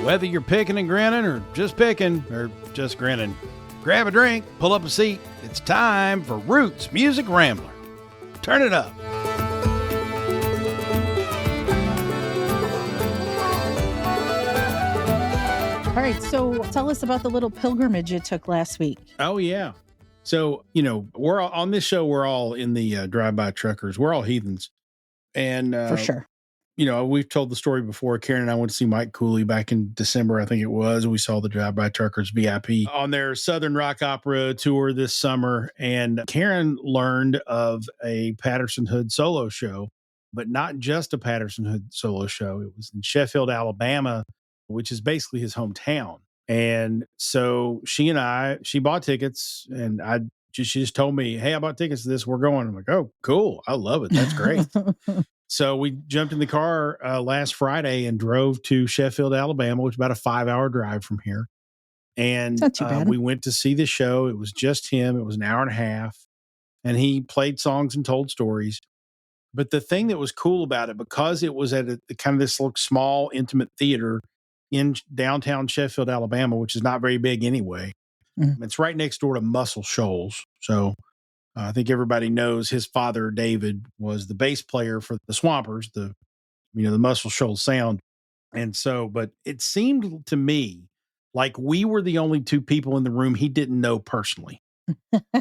Whether you're picking and grinning or just grinning, grab a drink, pull up a seat. It's time for Roots Music Rambler. Turn it up. All right, so tell us about the little pilgrimage you took last week. Oh, yeah. So, we're all, on this show, we're all in the drive-by truckers. We're all heathens. And For sure. We've told the story before. Karen and I went to see Mike Cooley back in December, I think it was. We saw the Drive-By Truckers VIP on their Southern Rock Opera tour this summer. And Karen learned of a Patterson Hood solo show, but not just a Patterson Hood solo show. It was in Sheffield, Alabama, which is basically his hometown. And so she bought tickets, and she just told me, "Hey, I bought tickets to this. We're going." I'm like, "Oh, cool. I love it. That's great." So we jumped in the car last Friday and drove to Sheffield, Alabama, which is about a 5-hour drive from here. And not too bad. We went to see the show. It was just him. It was an hour and a half. And he played songs and told stories. But the thing that was cool about it, because it was at kind of this little small, intimate theater in downtown Sheffield, Alabama, which is not very big anyway. Mm-hmm. It's right next door to Muscle Shoals. So I think everybody knows his father, David, was the bass player for the Swampers, the Muscle Shoals sound. And so, but it seemed to me like we were the only two people in the room he didn't know personally.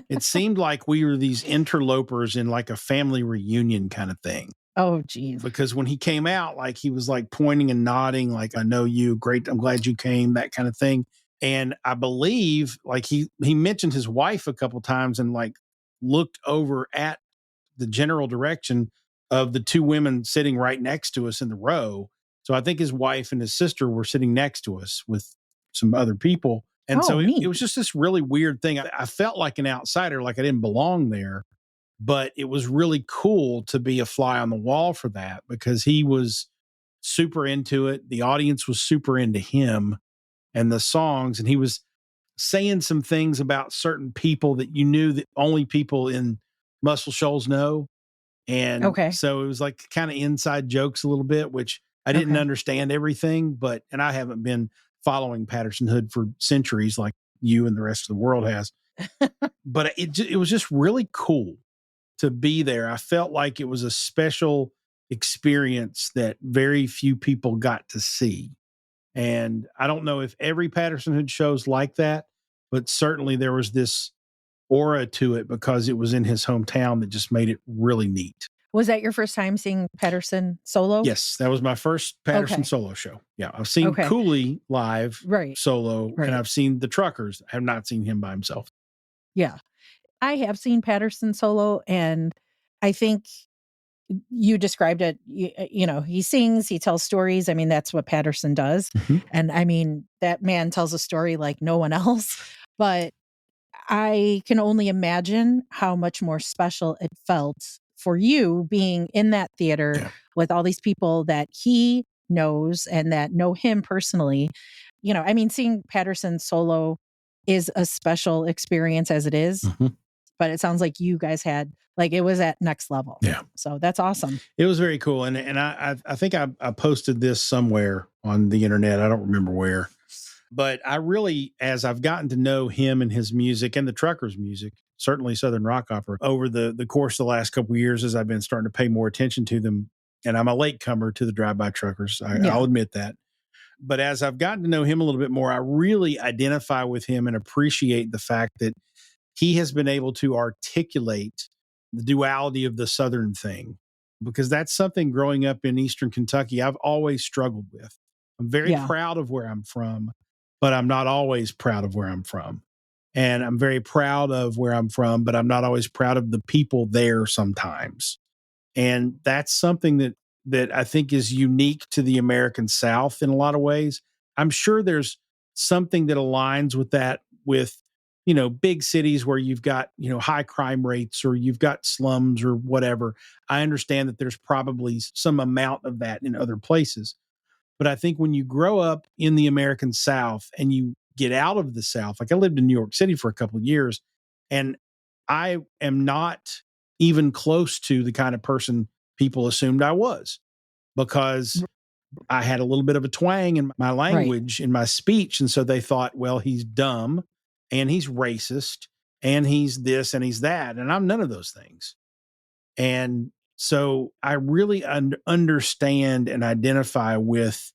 It seemed like we were these interlopers in like a family reunion kind of thing. Oh, geez. Because when he came out, like he was like pointing and nodding, like, "I know you, great, I'm glad you came," that kind of thing. And I believe like he mentioned his wife a couple times and like looked over at the general direction of the two women sitting right next to us in the row. So I think his wife and his sister were sitting next to us with some other people. And so it was just this really weird thing. I felt like an outsider, like I didn't belong there, but it was really cool to be a fly on the wall for that because he was super into it. The audience was super into him and the songs, and he was saying some things about certain people that you knew that only people in Muscle Shoals know. And so it was like kind of inside jokes a little bit, which I didn't understand everything, and I haven't been following Patterson Hood for centuries like you and the rest of the world has. But it was just really cool to be there. I felt like it was a special experience that very few people got to see. And I don't know if every Patterson Hood show's like that, but certainly there was this aura to it because it was in his hometown that just made it really neat. Was that your first time seeing Patterson solo? Yes, that was my first Patterson solo show. Yeah, I've seen Cooley live solo, and I've seen the Truckers. I have not seen him by himself. Yeah, I have seen Patterson solo, and I think you described it, he sings, he tells stories. I mean, that's what Patterson does. Mm-hmm. And I mean, that man tells a story like no one else, but I can only imagine how much more special it felt for you being in that theater with all these people that he knows and that know him personally. I mean, seeing Patterson solo is a special experience as it is. Mm-hmm. But it sounds like you guys had, like, it was at next level. Yeah. So that's awesome. It was very cool. And I think I posted this somewhere on the internet. I don't remember where. But I really, as I've gotten to know him and his music and the Truckers' music, certainly Southern Rock Opera, over the course of the last couple of years, as I've been starting to pay more attention to them, and I'm a latecomer to the Drive-By Truckers, I'll admit that. But as I've gotten to know him a little bit more, I really identify with him and appreciate the fact that he has been able to articulate the duality of the Southern thing, because that's something growing up in Eastern Kentucky I've always struggled with. I'm very proud of where I'm from, but I'm not always proud of where I'm from. And I'm very proud of where I'm from, but I'm not always proud of the people there sometimes. And that's something that I think is unique to the American South in a lot of ways. I'm sure there's something that aligns with that with big cities where you've got, high crime rates or you've got slums or whatever. I understand that there's probably some amount of that in other places. But I think when you grow up in the American South and you get out of the South, like I lived in New York City for a couple of years, and I am not even close to the kind of person people assumed I was, because I had a little bit of a twang in my Right. language, in my speech. And so they thought, well, he's dumb and he's racist and he's this and he's that. And I'm none of those things. And so I really understand and identify with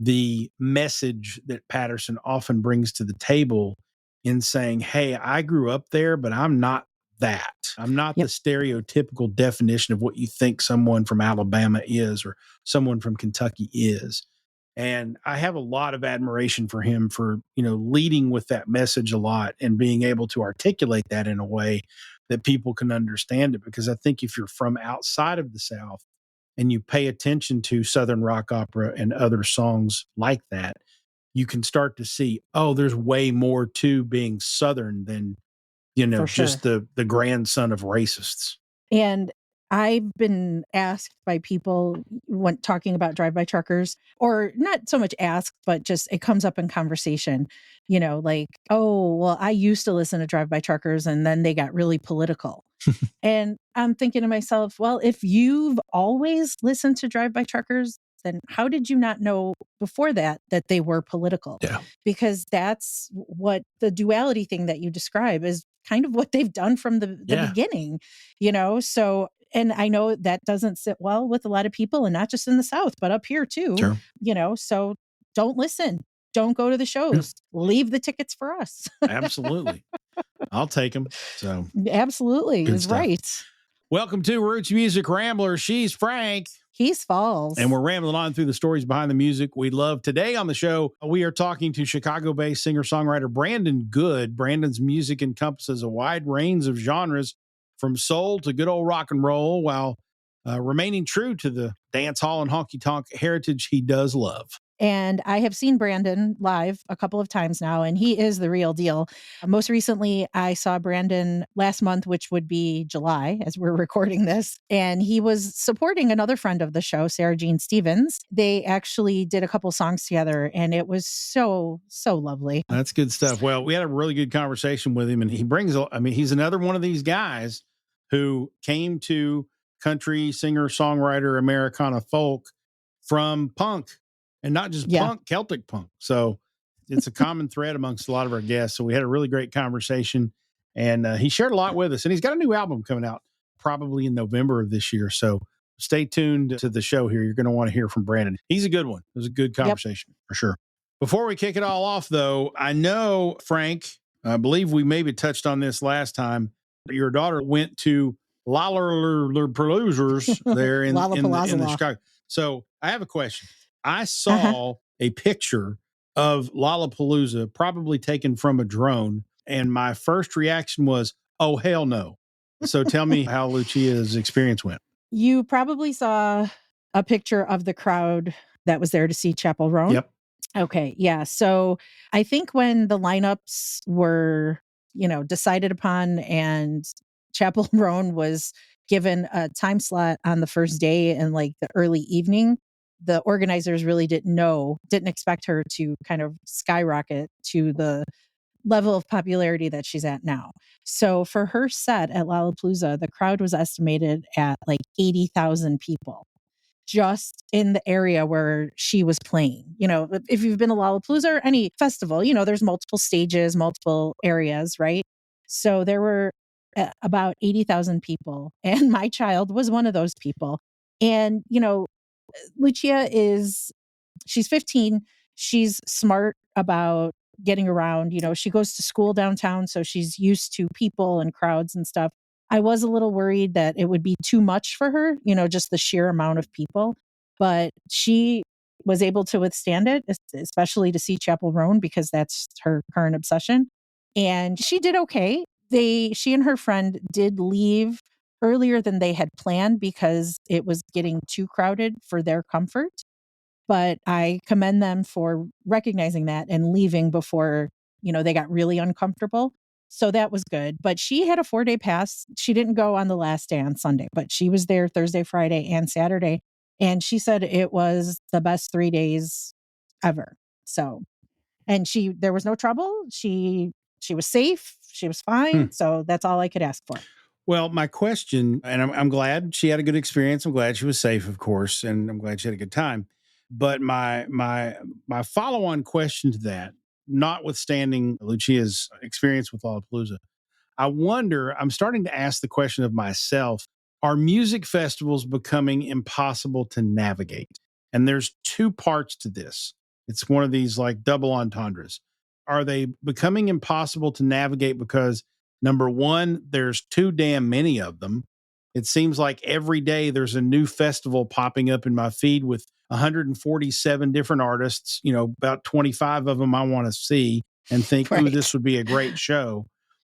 the message that Patterson often brings to the table in saying, hey, I grew up there, but I'm not that. I'm not the Yep. stereotypical definition of what you think someone from Alabama is or someone from Kentucky is. And I have a lot of admiration for him for, leading with that message a lot and being able to articulate that in a way that people can understand it. Because I think if you're from outside of the South, and you pay attention to Southern rock opera and other songs like that, you can start to see, oh, there's way more to being Southern than, For just sure. the grandson of racists. And I've been asked by people when talking about drive-by truckers, or not so much asked, but just it comes up in conversation, like, oh, well, I used to listen to drive-by truckers and then they got really political. And I'm thinking to myself, well, if you've always listened to drive-by truckers, then how did you not know before that they were political? Yeah. Because that's what the duality thing that you describe is kind of what they've done from the Yeah. beginning, So, and I know that doesn't sit well with a lot of people, and not just in the South, but up here too, Sure. So don't listen. Don't go to the shows. Leave the tickets for us. Absolutely. I'll take them. So Absolutely good is stuff. right. Welcome to Roots Music Rambler. She's Frank. He's Falls. And we're rambling on through the stories behind the music we love. Today on the show, we are talking to Chicago-based singer-songwriter Brandon Good. Brandon's music encompasses a wide range of genres, from soul to good old rock and roll, while remaining true to the dance hall and honky-tonk heritage he does love. And I have seen Brandon live a couple of times now, and he is the real deal. Most recently, I saw Brandon last month, which would be July as we're recording this. And he was supporting another friend of the show, Sarah Jean Stevens. They actually did a couple songs together, and it was so, so lovely. That's good stuff. Well, we had a really good conversation with him, and he's another one of these guys who came to country singer, songwriter, Americana folk from punk, and not just punk, Celtic punk. So it's a common thread amongst a lot of our guests. So we had a really great conversation, and he shared a lot with us, and he's got a new album coming out probably in November of this year. So stay tuned to the show here. You're going to want to hear from Brandon. He's a good one. It was a good conversation for sure. Before we kick it all off, though, I know, Frank, I believe we maybe touched on this last time. Your daughter went to Lollapaloozers there in the Chicago. So I have a question. I saw a picture of Lollapalooza, probably taken from a drone, and my first reaction was, oh, hell no. So tell me how Lucia's experience went. You probably saw a picture of the crowd that was there to see Chapel Roan. Yep. Okay. Yeah. So I think when the lineups were, decided upon and Chapel Roan was given a time slot on the first day in like the early evening, the organizers really didn't expect her to kind of skyrocket to the level of popularity that she's at now. So for her set at Lollapalooza, the crowd was estimated at like 80,000 people just in the area where she was playing. If you've been to Lollapalooza or any festival, there's multiple stages, multiple areas, right? So there were about 80,000 people, and my child was one of those people. And, Lucia she's 15. She's smart about getting around. She goes to school downtown, so she's used to people and crowds and stuff. I was a little worried that it would be too much for her, just the sheer amount of people, but she was able to withstand it, especially to see Chapel Roan because that's her current obsession. And she did okay. She and her friend did leave earlier than they had planned because it was getting too crowded for their comfort. But I commend them for recognizing that and leaving before, they got really uncomfortable. So that was good. But she had a 4-day pass. She didn't go on the last day on Sunday, but she was there Thursday, Friday, and Saturday. And she said it was the best 3 days ever. So, and there was no trouble. She was safe. She was fine. So that's all I could ask for. Well, my question, and I'm glad she had a good experience. I'm glad she was safe, of course, and I'm glad she had a good time. But my follow on question to that, notwithstanding Lucia's experience with Lollapalooza, I wonder, I'm starting to ask the question of myself, are music festivals becoming impossible to navigate? And there's two parts to this. It's one of these like double entendres. Are they becoming impossible to navigate because number one, there's too damn many of them? It seems like every day there's a new festival popping up in my feed with 147 different artists, about 25 of them I want to see and think, ooh, Right. this would be a great show.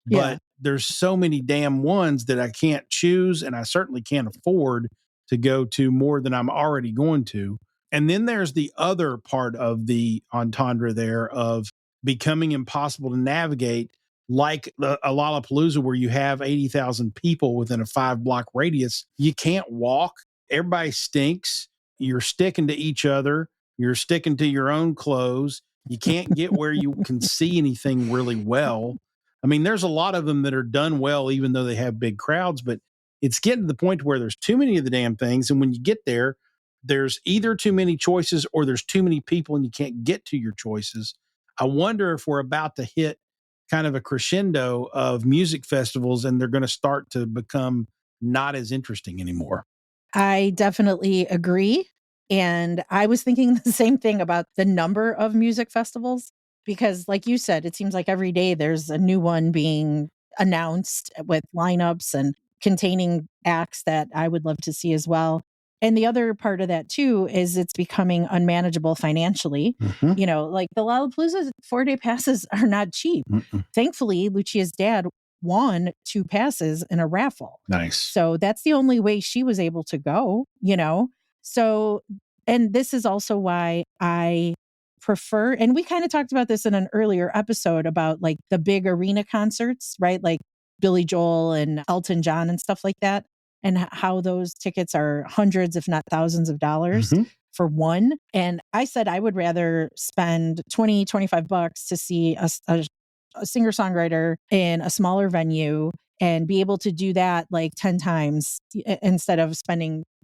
Yeah. But there's so many damn ones that I can't choose, and I certainly can't afford to go to more than I'm already going to. And then there's the other part of the entendre there of becoming impossible to navigate, like a Lollapalooza where you have 80,000 people within a 5 block radius. You can't walk. Everybody stinks. You're sticking to each other. You're sticking to your own clothes. You can't get where you can see anything really well. I mean, there's a lot of them that are done well, even though they have big crowds, but it's getting to the point where there's too many of the damn things. And when you get there, there's either too many choices or there's too many people and you can't get to your choices. I wonder if we're about to hit kind of a crescendo of music festivals and they're going to start to become not as interesting anymore. I definitely agree. And I was thinking the same thing about the number of music festivals because, like you said, it seems like every day there's a new one being announced with lineups and containing acts that I would love to see as well. And the other part of that too is it's becoming unmanageable financially. Mhm. Like the Lollapalooza 4-day passes are not cheap. Mm-mm. Thankfully, Lucia's dad won 2 passes in a raffle. Nice. So that's the only way she was able to go. So, and this is also why I prefer, and we kind of talked about this in an earlier episode about like the big arena concerts, right? Like Billy Joel and Elton John and stuff like that, and how those tickets are hundreds, if not thousands of dollars Mhm. for one. And I said I would rather spend 20, 25 bucks to see a singer songwriter in a smaller venue and be able to do that like 10 times instead of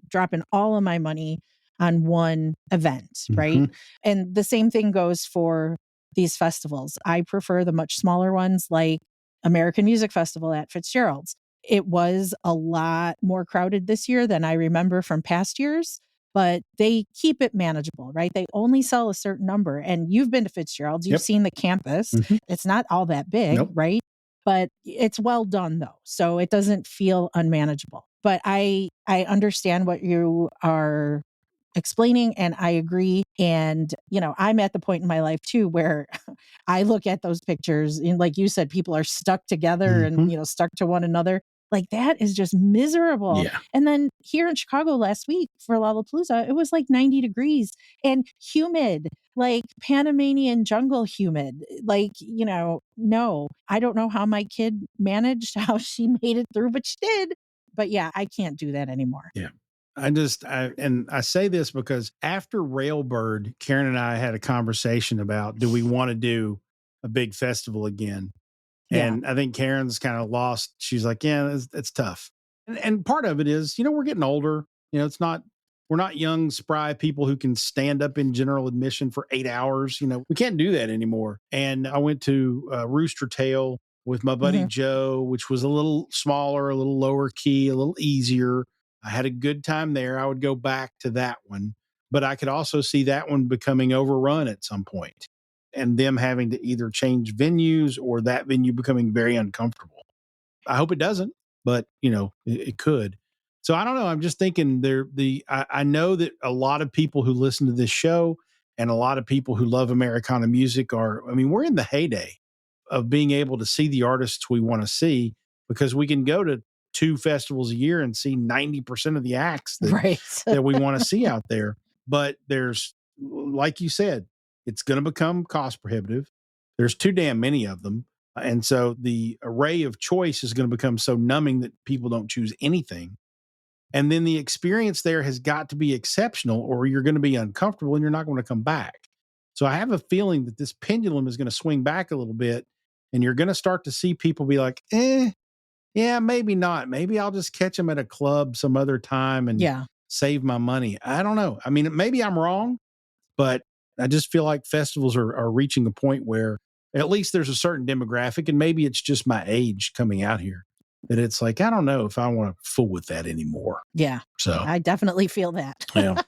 dropping all of my money on one event, right? Mhm. And the same thing goes for these festivals. I prefer the much smaller ones like American Music Festival at Fitzgerald's. It was a lot more crowded this year than I remember from past years, but they keep it manageable, right? They only sell a certain number. And you've been to Fitzgerald's, you've Yep. seen the campus. Mhm. It's not all that big, Nope. right? But it's well done though. So it doesn't feel unmanageable. But I understand what you are explaining and I agree. And, I'm at the point in my life too where I look at those pictures and like you said, people are stuck together and, Mhm. stuck to one another. Like that is just miserable. Yeah. And then here in Chicago last week for Lollapalooza, it was like 90 degrees and humid, like Panamanian jungle humid. Like, no, I don't know how my kid managed, how she made it through, but she did. But yeah, I can't do that anymore. Yeah. And I say this because after Railbird, Karen and I had a conversation about do we want to do a big festival again? Yeah. And I think Karen's kind of lost. She's like, yeah, it's tough. And part of it is, we're getting older. We're not young, spry people who can stand up in general admission for 8 hours. We can't do that anymore. And I went to Rooster Tail with my buddy Mhm. Joe, which was a little smaller, a little lower key, a little easier. I had a good time there. I would go back to that one, but I could also see that one becoming overrun at some point and them having to either change venues or that venue becoming very uncomfortable. I hope it doesn't, but it could. So I don't know. I'm just thinking I know that a lot of people who listen to this show and a lot of people who love Americana music we're in the heyday of being able to see the artists we want to see because we can go to 2 festivals a year and see 90% of the acts that Right. that we want to see out there. But there's, like you said, it's going to become cost prohibitive. There's too damn many of them. And so the array of choice is going to become so numbing that people don't choose anything. And then the experience there has got to be exceptional or you're going to be uncomfortable and you're not going to come back. So I have a feeling that this pendulum is going to swing back a little bit and you're going to start to see people be like, yeah, maybe not. Maybe I'll just catch them at a club some other time and Yeah. save my money. I don't know. I mean, maybe I'm wrong, But I just feel like festivals are reaching a point where at least there's a certain demographic, and maybe it's just my age coming out here, that it's like, I don't know if I want to fool with that anymore. Yeah. So I definitely feel that. yeah.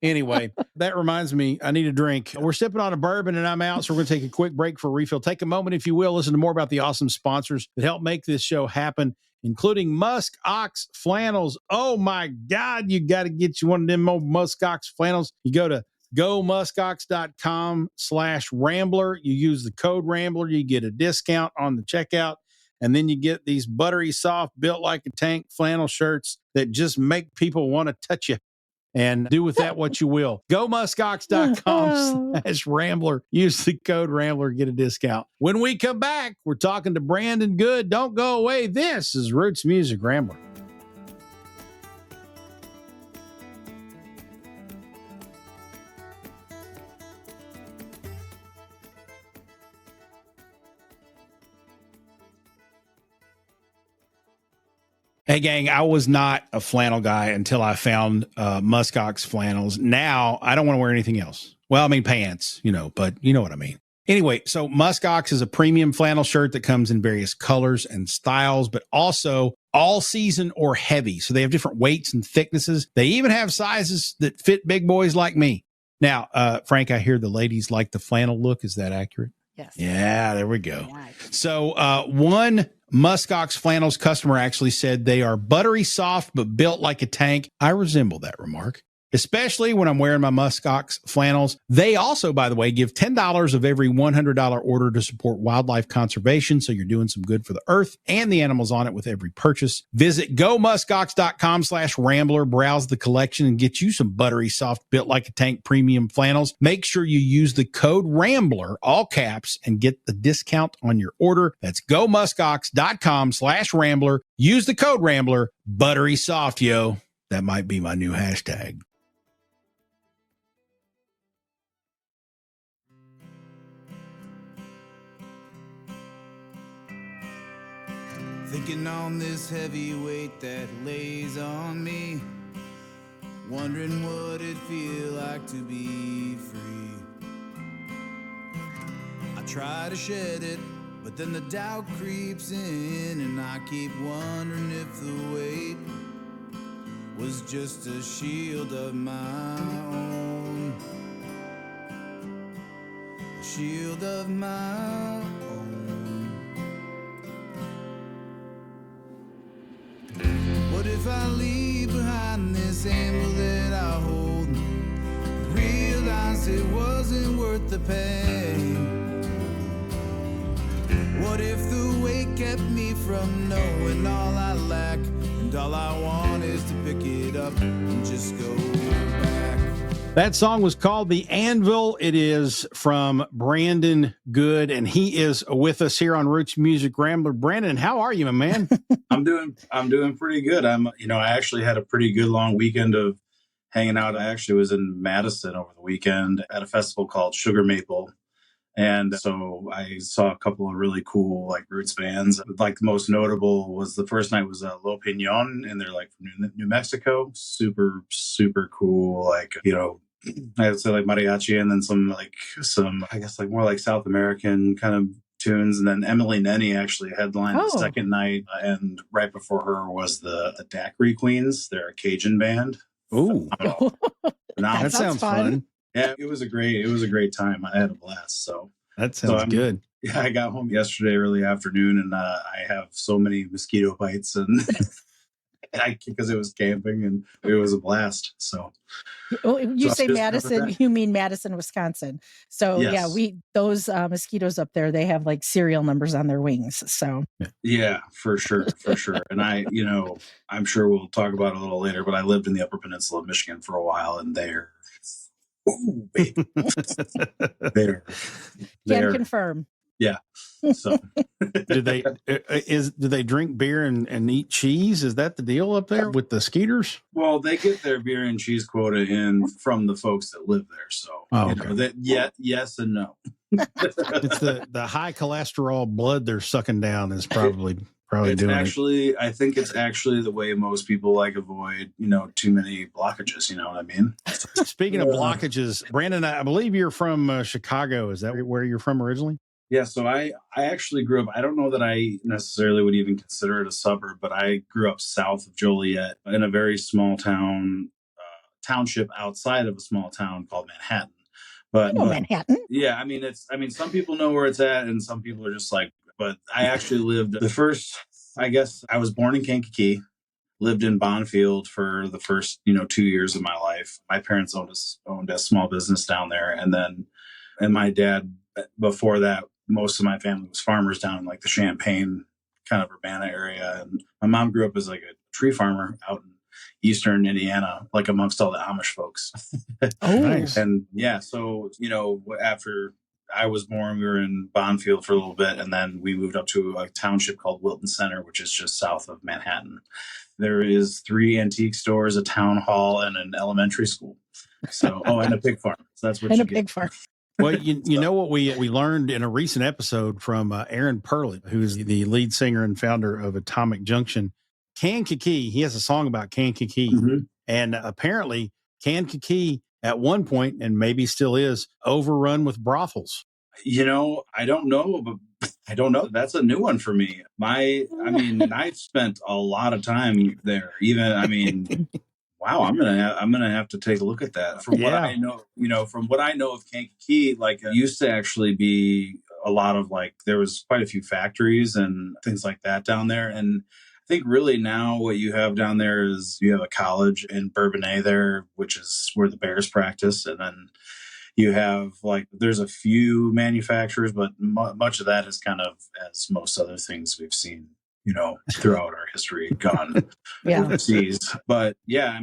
Anyway, that reminds me, I need a drink. We're sipping on a bourbon and I'm out. So we're going to take a quick break for a refill. Take a moment, if you will, listen to more about the awesome sponsors that help make this show happen, including Musk Ox Flannels. Oh my God, you got to get you one of them old Musk Ox Flannels. You go to gomuskox.com/Rambler. You use the code Rambler. You get a discount on the checkout. And then you get these buttery soft, built like a tank flannel shirts that just make people want to touch you. And do with that what you will. GoMuskox.com/Rambler. Use the code Rambler, get a discount. When we come back, we're talking to Brandon Good. Don't go away. This is Roots Music Rambler. Hey, gang, I was not a flannel guy until I found Musk Ox flannels. Now, I don't want to wear anything else. Well, I mean, pants, but you know what I mean. Anyway, so Musk Ox is a premium flannel shirt that comes in various colors and styles, but also all season or heavy. So they have different weights and thicknesses. They even have sizes that fit big boys like me. Now, Frank, I hear the ladies like the flannel look. Is that accurate? Yes. Yeah, there we go. So one Musk Ox Flannels customer actually said they are buttery soft, but built like a tank. I resemble that remark, especially when I'm wearing my Musk Ox flannels. They also, by the way, give $10 of every $100 order to support wildlife conservation. So you're doing some good for the earth and the animals on it with every purchase. Visit gomuskox.com/Rambler, browse the collection and get you some buttery soft, built like a tank premium flannels. Make sure you use the code Rambler, all caps, and get the discount on your order. That's gomuskox.com/Rambler. Use the code Rambler, buttery soft, yo. That might be my new hashtag. Thinking on this heavy weight that lays on me, wondering what it'd feel like to be free. I try to shed it, but then the doubt creeps in, and I keep wondering if the weight was just a shield of my own, a shield of my own. What if I leave behind this anvil that I hold, realize it wasn't worth the pain? What if the weight kept me from knowing all I lack, and all I want is to pick it up and just go back? That song was called The Anvil. It is from Brandon Good, and he is with us here on Roots Music Rambler. Brandon, how are you, my man? I'm doing pretty good. I actually had a pretty good long weekend of hanging out. I actually was in Madison over the weekend at a festival called Sugar Maple. And so I saw a couple of really cool roots bands. Like the most notable was the first night was Lo Pinon, and they're from New Mexico. Super, super cool. I would say mariachi, and then some I guess more South American kind of tunes. And then Emily Nenny actually headlined the second night, and right before her was the Daiquiri Queens. They're a Cajun band. Ooh, that sounds fun. Yeah, it was a great time. I had a blast. So that sounds good. Yeah, I got home yesterday early afternoon, and I have so many mosquito bites, and because it was camping, and it was a blast. So you say Madison, you mean Madison, Wisconsin. So yes. Yeah, those mosquitoes up there, they have serial numbers on their wings. So yeah, for sure. And I'm sure we'll talk about it a little later, but I lived in the Upper Peninsula of Michigan for a while, and they're there. Can confirm. Yeah. So do they drink beer and eat cheese? Is that the deal up there with the skeeters? Well, they get their beer and cheese quota in from the folks that live there. So yes and no. It's the high cholesterol blood they're sucking down is probably probably It's doing it. actually, I think it's actually the way most people like avoid, too many blockages. You know what I mean? Speaking of blockages, Brandon, I believe you're from Chicago. Is that where you're from originally? Yeah, so I actually grew up. I don't know that I necessarily would even consider it a suburb, but I grew up south of Joliet in a very small township outside of a small town called Manhattan. I know Manhattan. Yeah, some people know where it's at, and some people are just like. But I actually lived the first. I guess I was born in Kankakee, lived in Bonfield for the first 2 years of my life. My parents owned a small business down there, and my dad before that, most of my family was farmers down in like the Champaign kind of Urbana area, and my mom grew up as like a tree farmer out in eastern Indiana, like amongst all the Amish folks. Oh, Nice. And yeah, so after I was born, we were in Bonfield for a little bit, and then we moved up to a township called Wilton Center, which is just south of Manhattan. There is 3 antique stores, a town hall, and an elementary school. So, and a pig farm. So that's what and you a get. pig farm. Well, you know what we learned in a recent episode from Aaron Perlett, who is the lead singer and founder of Atomic Junction. Kankakee, he has a song about Kankakee. Mm-hmm. And apparently Kankakee at one point, and maybe still is, overrun with brothels. I don't know, but I don't know. That's a new one for me. I've spent a lot of time there. Wow, I'm gonna have to take a look at that. From what I know, from what I know of Kankakee, like it used to actually be a lot of there was quite a few factories and things like that down there. And I think really now what you have down there is you have a college in Bourbonnais there, which is where the Bears practice, and then you have there's a few manufacturers, but much of that is kind of, as most other things we've seen throughout our history, gone overseas. But yeah,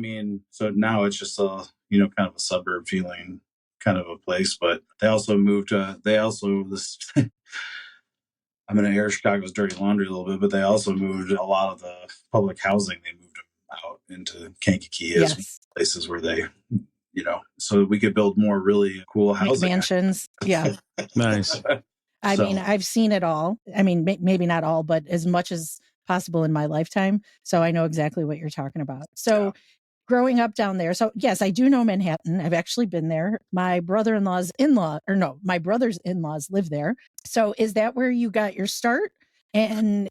so now it's just a kind of a suburb feeling kind of a place. But they also this I'm going to air Chicago's dirty laundry a little bit, but they also moved a lot of the public housing. They moved them out into Kankakee as places where they so we could build more really cool housing mansions. Yeah. Nice. I've seen it all. Maybe not all, but as much as possible in my lifetime. So I know exactly what you're talking about. So growing up down there. So yes, I do know Manhattan. I've actually been there. My brother's in-laws live there. So is that where you got your start? And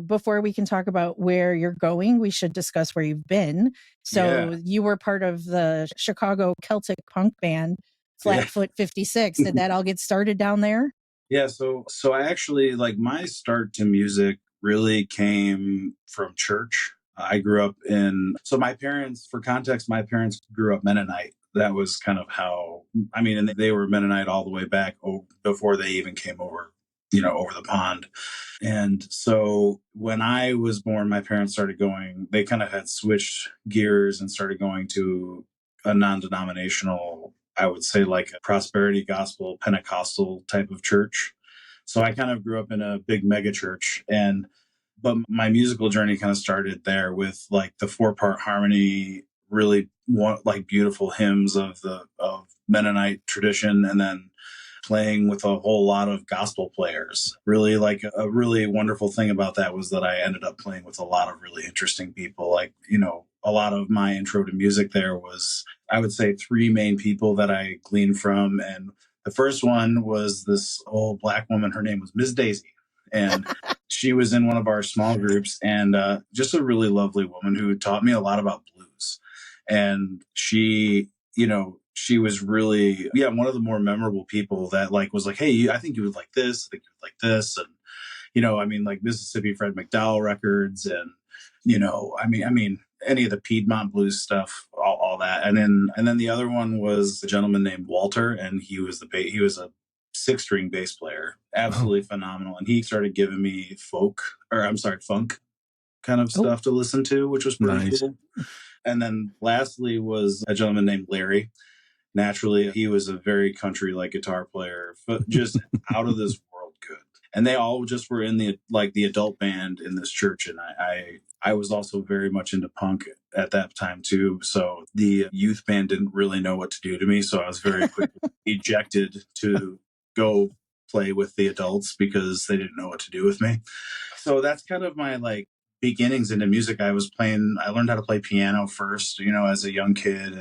before we can talk about where you're going, we should discuss where you've been. So you were part of the Chicago Celtic punk band Flatfoot 56. Did that all get started down there? Yeah. So I actually, my start to music really came from church. I grew up for context, my parents grew up Mennonite. That was kind of how, and they were Mennonite all the way back before they even came over, over the pond. And so when I was born, my parents they kind of had switched gears and started going to a non-denominational, I would say like a prosperity gospel, Pentecostal type of church. So I kind of grew up in a big mega church, but my musical journey kind of started there with the 4-part harmony, really beautiful hymns of Mennonite tradition, and then playing with a whole lot of gospel players. Really, a really wonderful thing about that was that I ended up playing with a lot of really interesting people. A lot of my intro to music there was, I would say, 3 main people that I gleaned from. And the first one was this old Black woman. Her name was Ms. Daisy. And she was in one of our small groups, and just a really lovely woman who taught me a lot about blues. And she was really, one of the more memorable people that was like, hey, I think you would like this. I think you would like this. And, Mississippi Fred McDowell records and, any of the Piedmont blues stuff, all that. And then the other one was a gentleman named Walter, and he was a 6-string bass player, absolutely phenomenal. And he started giving me funk kind of stuff to listen to, which was pretty cool. And then lastly was a gentleman named Larry. Naturally, he was a very country guitar player, but just out of this world good. And they all just were in the adult band in this church. And I was also very much into punk at that time too. So the youth band didn't really know what to do to me. So I was very quickly ejected to go play with the adults because they didn't know what to do with me. So that's kind of my like beginnings into music. I learned how to play piano first, as a young kid.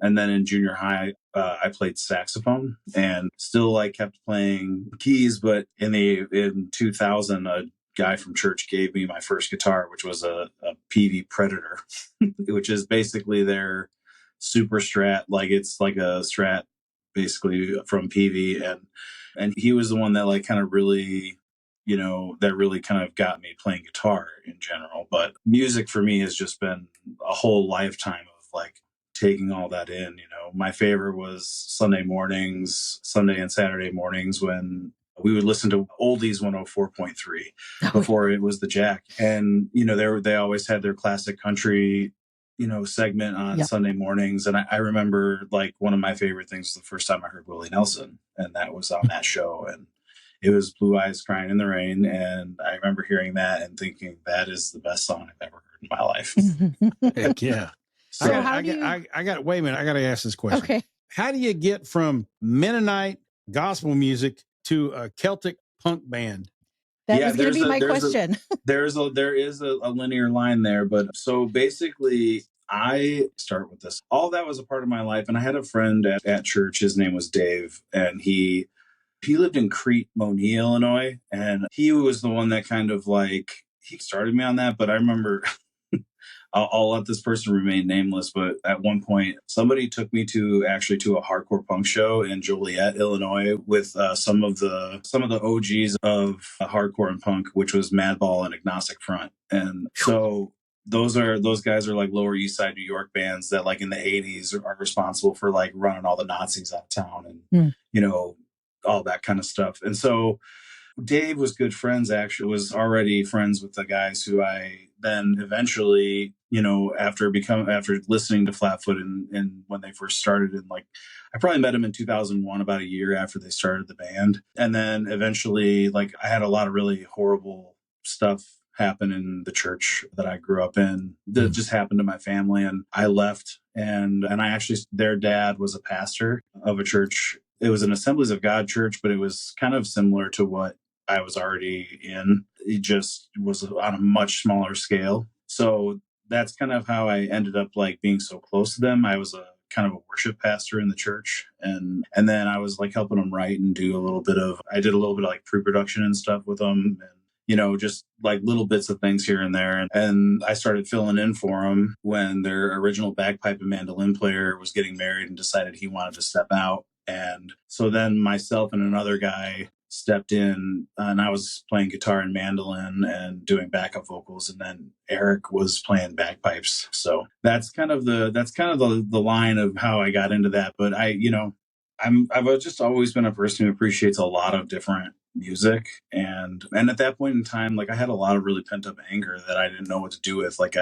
And then in junior high, I played saxophone and still like kept playing keys. But in 2000, a guy from church gave me my first guitar, which was a PV Predator, which is basically their super Strat. Like it's like a Strat basically from PV. And he was the one that like kind of really, that really kind of got me playing guitar in general. But music for me has just been a whole lifetime of like taking all that in. My favorite was Sunday and Saturday mornings when we would listen to oldies 104.3 before it was the Jack. And, they always had their classic country, segment on Sunday mornings. And I remember like one of my favorite things was the first time I heard Willie Nelson, and that was on that show. And it was Blue Eyes Crying in the Rain. And I remember hearing that and thinking that is the best song I've ever heard in my life. Heck yeah. So I got wait a minute. I got to ask this question. Okay. How do you get from Mennonite gospel music to a Celtic punk band? That was going to be my question. There is a linear line there, but so basically I start with this. All that was a part of my life. And I had a friend at church. His name was Dave, and he lived in Crete, Moni, Illinois. And he was the one that kind of like, he started me on that. But I remember I'll let this person remain nameless, but at one point somebody took me to a hardcore punk show in Joliet, Illinois, with some of the OGs of hardcore and punk, which was Madball and Agnostic Front. And so those guys are like Lower East Side New York bands that like in the 80s are responsible for like running all the Nazis out of town and all that kind of stuff. And so Dave was good friends, actually, was already friends with the guys who I then eventually, after listening to Flatfoot and when they first started, and like, I probably met him in 2001, about a year after they started the band. And then eventually, like, I had a lot of really horrible stuff happen in the church that I grew up in that just happened to my family. And I left, and I actually, their dad was a pastor of a church. It was an Assemblies of God church, but it was kind of similar to what I was already in. It just was on a much smaller scale. So that's kind of how I ended up like being so close to them. I was a kind of a worship pastor in the church. And then I was like helping them write and I did a little bit of like pre-production and stuff with them. And, just like little bits of things here and there. And I started filling in for them when their original bagpipe and mandolin player was getting married and decided he wanted to step out. And so then myself and another guy stepped in, and I was playing guitar and mandolin and doing backup vocals, and then Eric was playing bagpipes. So that's kind of the line of how I got into that. But I've just always been a person who appreciates a lot of different music, and at that point in time, like I had a lot of really pent up anger that I didn't know what to do with. Like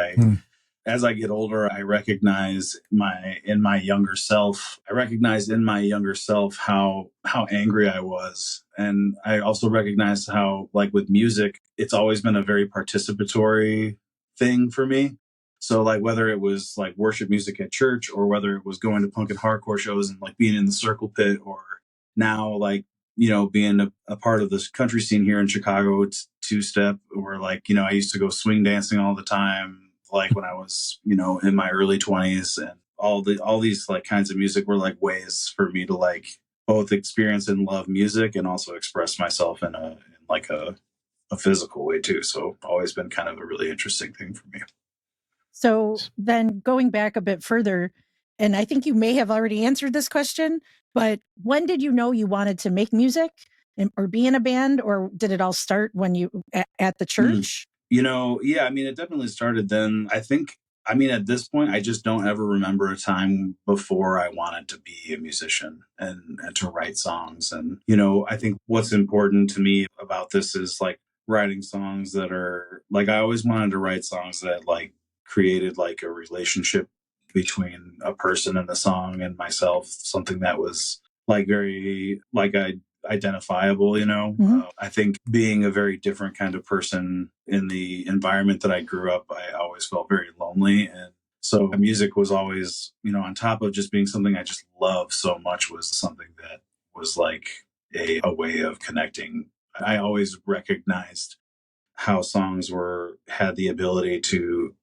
as I get older, I recognize in my younger self how angry I was. And I also recognize how, like with music, it's always been a very participatory thing for me. So like whether it was like worship music at church or whether it was going to punk and hardcore shows and like being in the circle pit, or now like, being a part of this country scene here in Chicago, it's two-step, or like, I used to go swing dancing all the time. Like when I was, in my early 20s, and all these like kinds of music were like ways for me to like both experience and love music and also express myself in a physical way too. So always been kind of a really interesting thing for me. So then going back a bit further, and I think you may have already answered this question, but when did you know you wanted to make music or be in a band, or did it all start when you at the church? Yeah, I mean, it definitely started then. At this point, I just don't ever remember a time before I wanted to be a musician and to write songs. And, I think what's important to me about this is like writing songs that are like, I always wanted to write songs that like created like a relationship between a person and the song and myself, something that was like very like identifiable, Mm-hmm. I think being a very different kind of person in the environment that I grew up, I always felt very lonely. And so music was always, on top of just being something I just loved so much, was something that was like, a way of connecting. I always recognized how songs had the ability to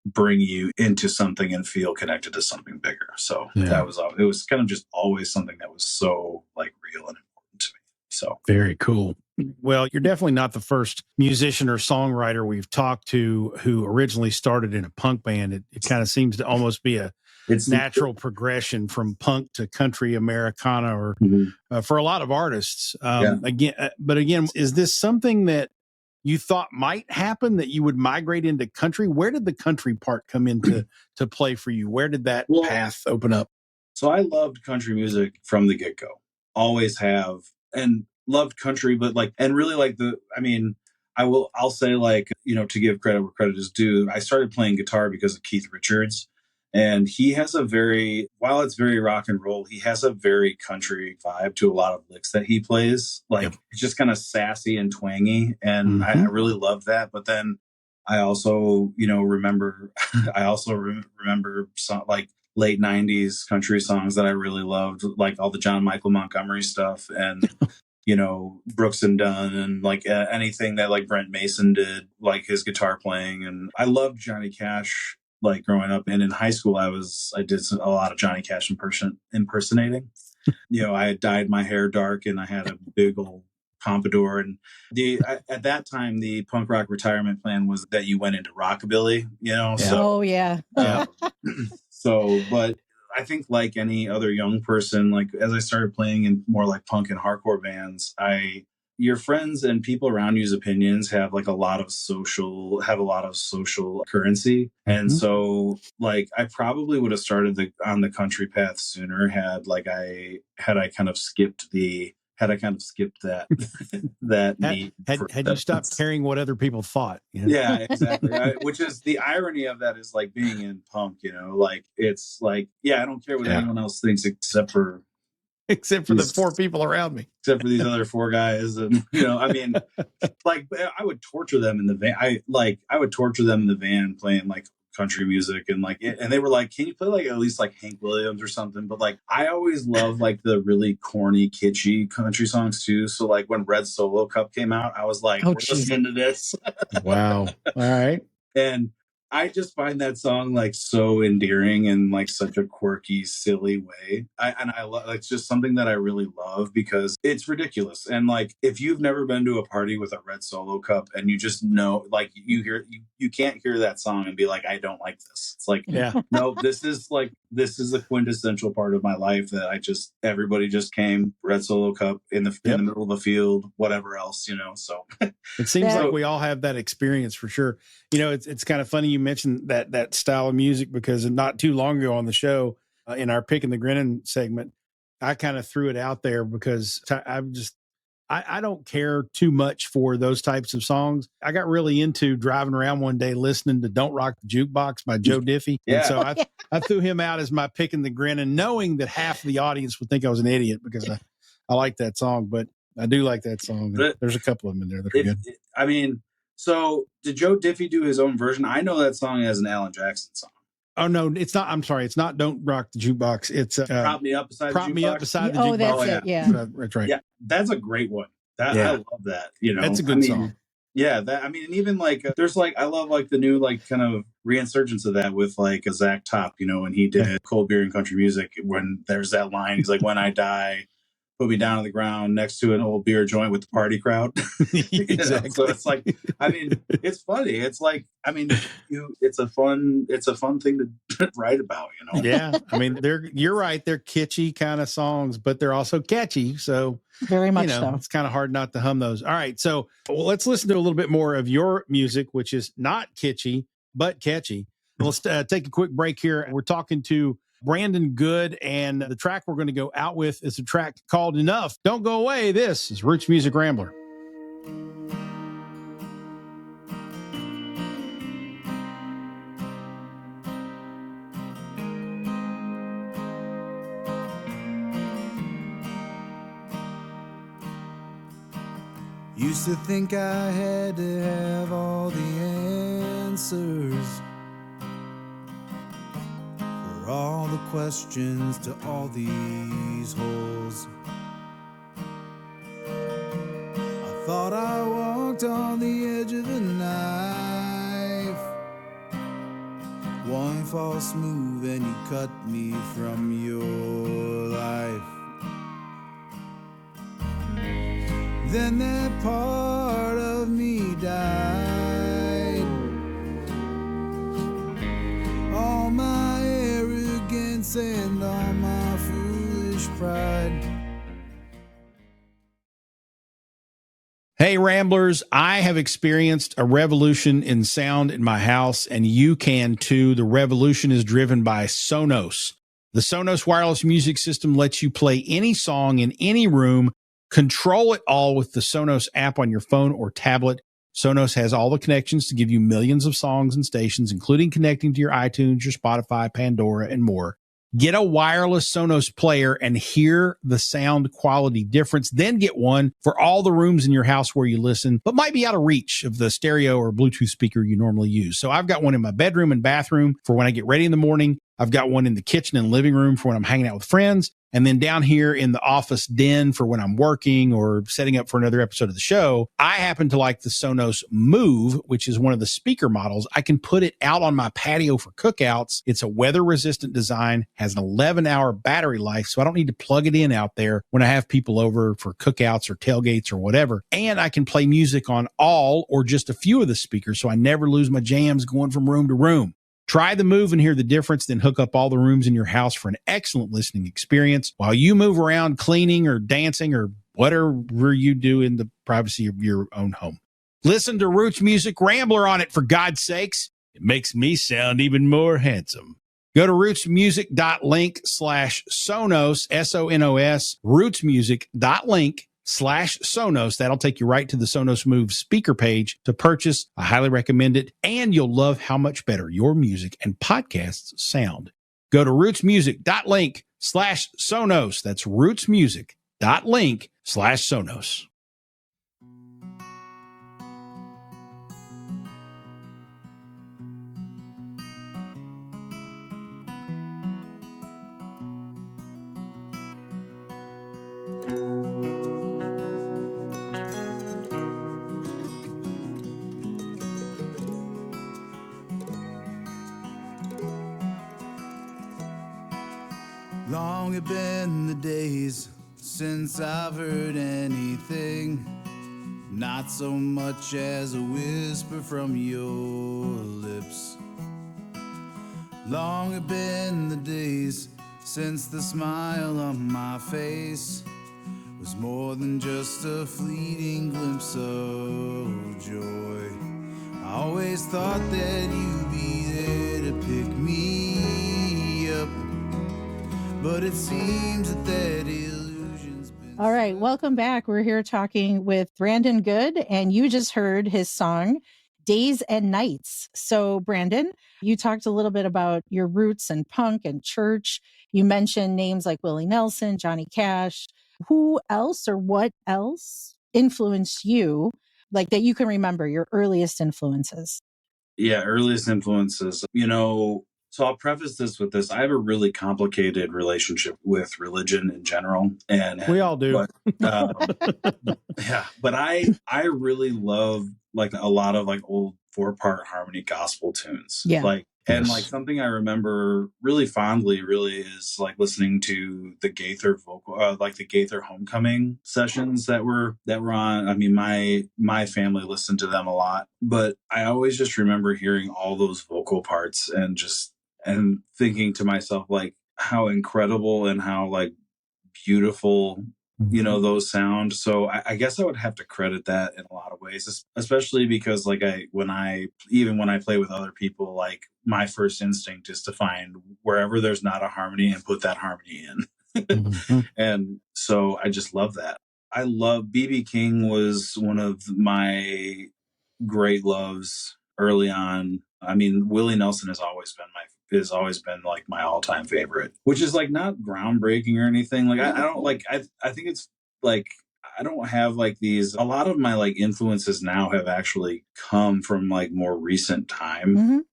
bring you into something and feel connected to something bigger. So Yeah. it was kind of just always something that was so like real and important to me. So Very cool. Well, you're definitely not the first musician or songwriter we've talked to who originally started in a punk band. It kind of seems to almost be a natural progression from punk to country Americana, or for a lot of artists. But again, is this something that you thought might happen, that you would migrate into country? Where did the country part come into to play for you? Where did that path open up? So I loved country music from the get go. Always have, and loved country, but and really I'll say, to give credit where credit is due, I started playing guitar because of Keith Richards. And he has while it's very rock and roll, he has a very country vibe to a lot of licks that he plays. It's just kind of sassy and twangy. And I really love that. But then I also, remember, remember some late 90s country songs that I really loved, like all the John Michael Montgomery stuff and, Brooks and Dunn and anything that Brent Mason did, his guitar playing. And I loved Johnny Cash, growing up. And in high school, I did a lot of Johnny Cash impersonating. I had dyed my hair dark and I had a big old pompadour. And at that time, the punk rock retirement plan was that you went into rockabilly, So, but I think like any other young person, as I started playing in more punk and hardcore bands, your friends and people around you's opinions have a lot of social currency. And so I probably would have started on the country path sooner had I kind of skipped that that need. Had you stopped caring what other people thought? Yeah, exactly. Which is the irony of that is being in punk, it's I don't care what anyone else thinks except for the four people around me, except for these other four guys. And, I would torture them in the van. I would torture them in the van playing country music and and they were like, can you play at least Hank Williams or something? But I always love the really corny, kitschy country songs too. So when Red Solo Cup came out, I was we're listening to this. Wow. All right. And I just find that song so endearing in such a quirky, silly way. I love it's just something that I really love because it's ridiculous. And if you've never been to a party with a Red Solo Cup and you just know you can't hear that song and be I don't like this. It's no, this is a quintessential part of my life that everybody just came, Red Solo Cup in the middle of the field, whatever else, So it seems like we all have that experience for sure. It's kind of funny you mentioned that style of music because not too long ago on the show, in our Pickin the Grinnin segment, I kind of threw it out there because I don't care too much for those types of songs. I got really into driving around one day listening to Don't Rock the Jukebox by Joe Diffie. Yeah. And so I threw him out as my Pickin the Grinnin, knowing that half of the audience would think I was an idiot because I like that song, but I do like that song. There's a couple of them in there that are good. So did Joe Diffie do his own version? I know that song as an Alan Jackson song. Oh, no, it's not. I'm sorry. It's not Don't Rock the Jukebox. It's Prop Me Up Beside the Jukebox. The Jukebox. That's it. Yeah. That's right. Yeah, that's a great one. I love that. That's a good song. Yeah, and even there's I love the new kind of reinsurgence of that with a Zach Top, when he did Cold Beer and Country Music, when there's that line, he's when I die, put me down on the ground next to an old beer joint with the party crowd. Exactly. So it's it's funny. It's a fun thing to write about, Yeah. You're right. They're kitschy kind of songs, but they're also catchy. So very much so. It's kind of hard not to hum those. All right. So let's listen to a little bit more of your music, which is not kitschy, but catchy. Let's take a quick break here. We're talking to Brandon Good, and the track we're going to go out with is a track called Enough. Don't go away. This is Roots Music Rambler. Used to think I had to have all the answers for all the questions to all these holes. Thought I walked on the edge of a knife. One false move and you cut me from your life. Then that part of me died. All my arrogance and all my foolish pride. Hey, Ramblers, I have experienced a revolution in sound in my house, and you can too. The revolution is driven by Sonos. The Sonos wireless music system lets you play any song in any room, control it all with the Sonos app on your phone or tablet. Sonos has all the connections to give you millions of songs and stations, including connecting to your iTunes, your Spotify, Pandora, and more. Get a wireless Sonos player and hear the sound quality difference. Then get one for all the rooms in your house where you listen, but might be out of reach of the stereo or Bluetooth speaker you normally use. So I've got one in my bedroom and bathroom for when I get ready in the morning. I've got one in the kitchen and living room for when I'm hanging out with friends. And then down here in the office den for when I'm working or setting up for another episode of the show. I happen to like the Sonos Move, which is one of the speaker models. I can put it out on my patio for cookouts. It's a weather-resistant design, has an 11-hour battery life, so I don't need to plug it in out there when I have people over for cookouts or tailgates or whatever. And I can play music on all or just a few of the speakers, so I never lose my jams going from room to room. Try the Move and hear the difference, then hook up all the rooms in your house for an excellent listening experience while you move around cleaning or dancing or whatever you do in the privacy of your own home. Listen to Roots Music Rambler on it, for God's sakes. It makes me sound even more handsome. Go to rootsmusic.link/Sonos, S-O-N-O-S, rootsmusic.link/Sonos. That'll take you right to the Sonos Move speaker page to purchase. I highly recommend it, and you'll love how much better your music and podcasts sound. Go to rootsmusic.link/Sonos. That's rootsmusic.link/Sonos. Long have been the days since I've heard anything, not so much as a whisper from your lips. Long have been the days since the smile on my face was more than just a fleeting glimpse of joy. I always thought that you'd be there to pick me up, but it seems that illusion's been... All right, welcome back. We're here talking with Brandon Good, and you just heard his song, Days and Nights. So, Brandon, you talked a little bit about your roots in punk and church. You mentioned names like Willie Nelson, Johnny Cash. Who else or what else influenced you, like that you can remember, your earliest influences? Yeah, earliest influences. So I'll preface this with this. I have a really complicated relationship with religion in general. And We all do. But I really love like a lot of like old 4-part harmony gospel tunes. Yeah. And like something I remember really fondly really is like listening to the Gaither the Gaither homecoming sessions that were on. I mean, my family listened to them a lot, but I always just remember hearing all those vocal parts and thinking to myself, like, how incredible and how like beautiful, those sound. So I guess I would have to credit that in a lot of ways, especially because like when I play with other people, like my first instinct is to find wherever there's not a harmony and put that harmony in. And so I just love that. I love B.B. King was one of my great loves early on. I mean, Willie Nelson has always been like my all-time favorite, which is like not groundbreaking or anything. Like I don't like, I think it's like, I don't have like these, a lot of my like influences now have actually come from like more recent time,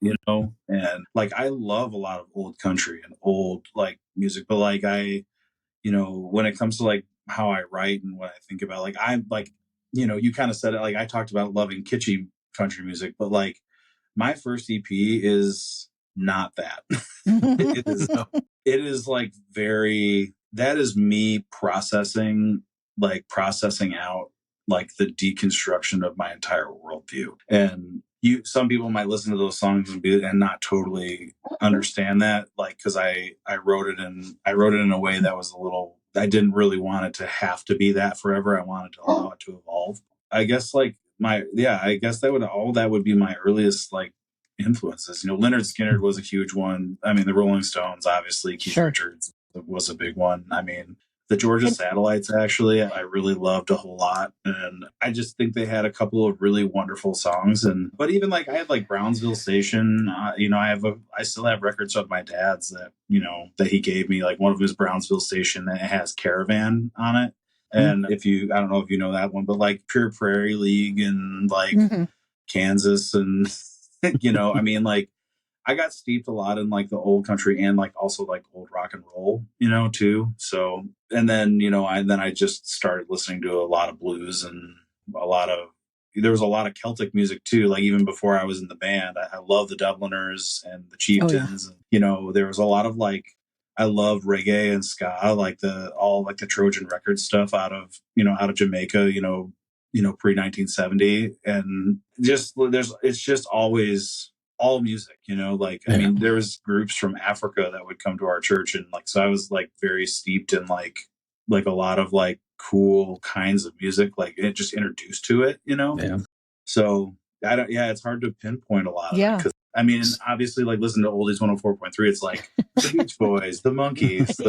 and like, I love a lot of old country and old like music, but like when it comes to like how I write and what I think about, like, I'm like, you kind of said it, like I talked about loving kitschy country music, but like my first EP is not that. it is it is like that is me processing out like the deconstruction of my entire worldview. And some people might listen to those songs and not totally understand that, like, because I wrote it in a way that was I didn't really want it to have to be that forever. I wanted to allow it to evolve. I guess like I guess that would be my earliest like influences. Leonard Skinner was a huge one. I mean, the Rolling Stones, obviously, Keith Richards was a big one. I mean, the Georgia Satellites, actually, I really loved a whole lot. And I just think they had a couple of really wonderful songs. But even like I had like Brownsville Station, I still have records of my dad's that he gave me, like one of his Brownsville Station that has Caravan on it. And I don't know if you know that one, but like Pure Prairie League and like Kansas and, I mean, like I got steeped a lot in like the old country and like also like old rock and roll, too. So, and then, I just started listening to a lot of blues and there was a lot of Celtic music too. Like even before I was in the band, I love the Dubliners and the Chieftains. And, there was a lot of like, I love reggae and ska, like the Trojan Records stuff out of Jamaica, pre 1970. And it's just always all music, I mean, there was groups from Africa that would come to our church. And like, so I was like very steeped in like a lot of like cool kinds of music, like it just introduced to it, So it's hard to pinpoint a lot of it. Because I mean, obviously, like listen to Oldies 104.3. It's like the Beach Boys, the Monkees,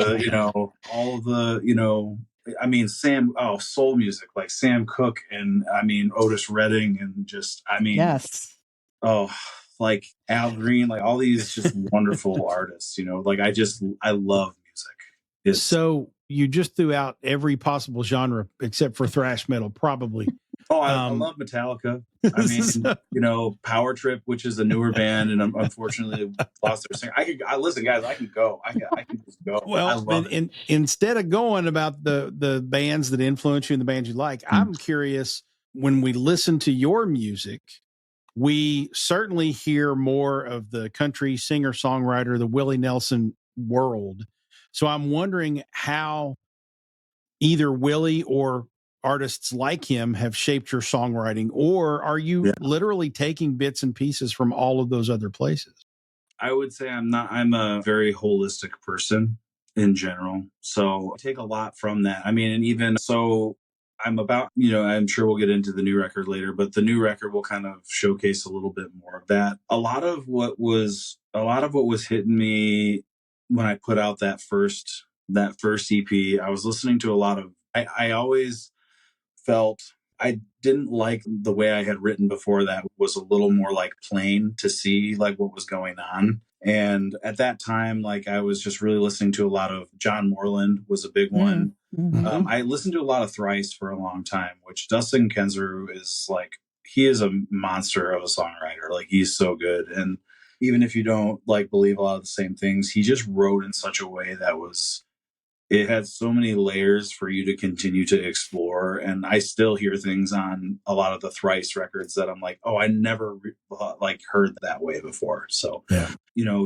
all the, I mean, soul music, like Sam Cooke and I mean, Otis Redding and just, I mean, like Al Green, like all these just wonderful artists, like I love music. So you just threw out every possible genre except for thrash metal, probably. I love Metallica. I mean, Power Trip, which is a newer band, and unfortunately lost their singer. Listen, guys, I can go. I can just go. Well, instead of going about the bands that influence you and the bands you like, I'm curious, when we listen to your music, we certainly hear more of the country singer-songwriter, the Willie Nelson world. So I'm wondering how either Willie or artists like him have shaped your songwriting, or are you literally taking bits and pieces from all of those other places? I would say I'm a very holistic person in general. So I take a lot from that. I mean, and even so I'm sure we'll get into the new record later, but the new record will kind of showcase a little bit more of that. A lot of what was hitting me when I put out that first EP, I was listening to a lot of, I always felt I didn't like the way I had written before. That was a little more like plain to see like what was going on. And at that time, like I was just really listening to a lot of John Moreland was a big one. I listened to a lot of Thrice for a long time, which Dustin Kensrue is like, he is a monster of a songwriter. Like he's so good. And even if you don't like believe a lot of the same things, he just wrote in such a way that it had so many layers for you to continue to explore. And I still hear things on a lot of the Thrice records that I'm like, oh, I never heard that way before. So,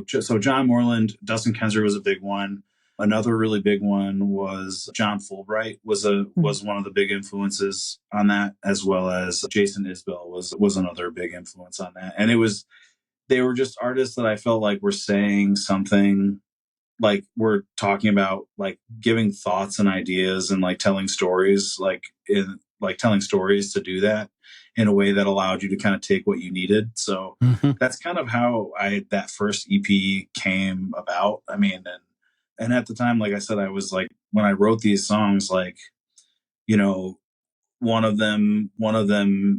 so John Moreland, Dustin Kensrue was a big one. Another really big one was John Fulbright was one of the big influences on that, as well as Jason Isbell was another big influence on that. And they were just artists that I felt like were saying something, like we're talking about like giving thoughts and ideas and like telling stories, telling stories to do that in a way that allowed you to kind of take what you needed. So that's kind of how that first EP came about. I mean, and at the time, like I said, I was like, when I wrote these songs, like, one of them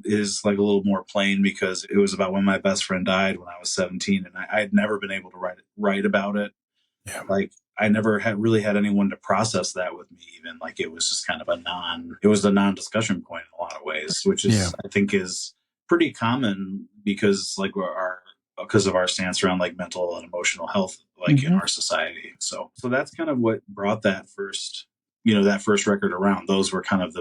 is like a little more plain because it was about when my best friend died when I was 17, and I had never been able to write about it. Yeah. Like I never really had anyone to process that with me, even. Like it was just kind of a non-discussion point in a lot of ways, which is I think is pretty common because because of our stance around like mental and emotional health, like in our society. So that's kind of what brought that first record around. Those were kind of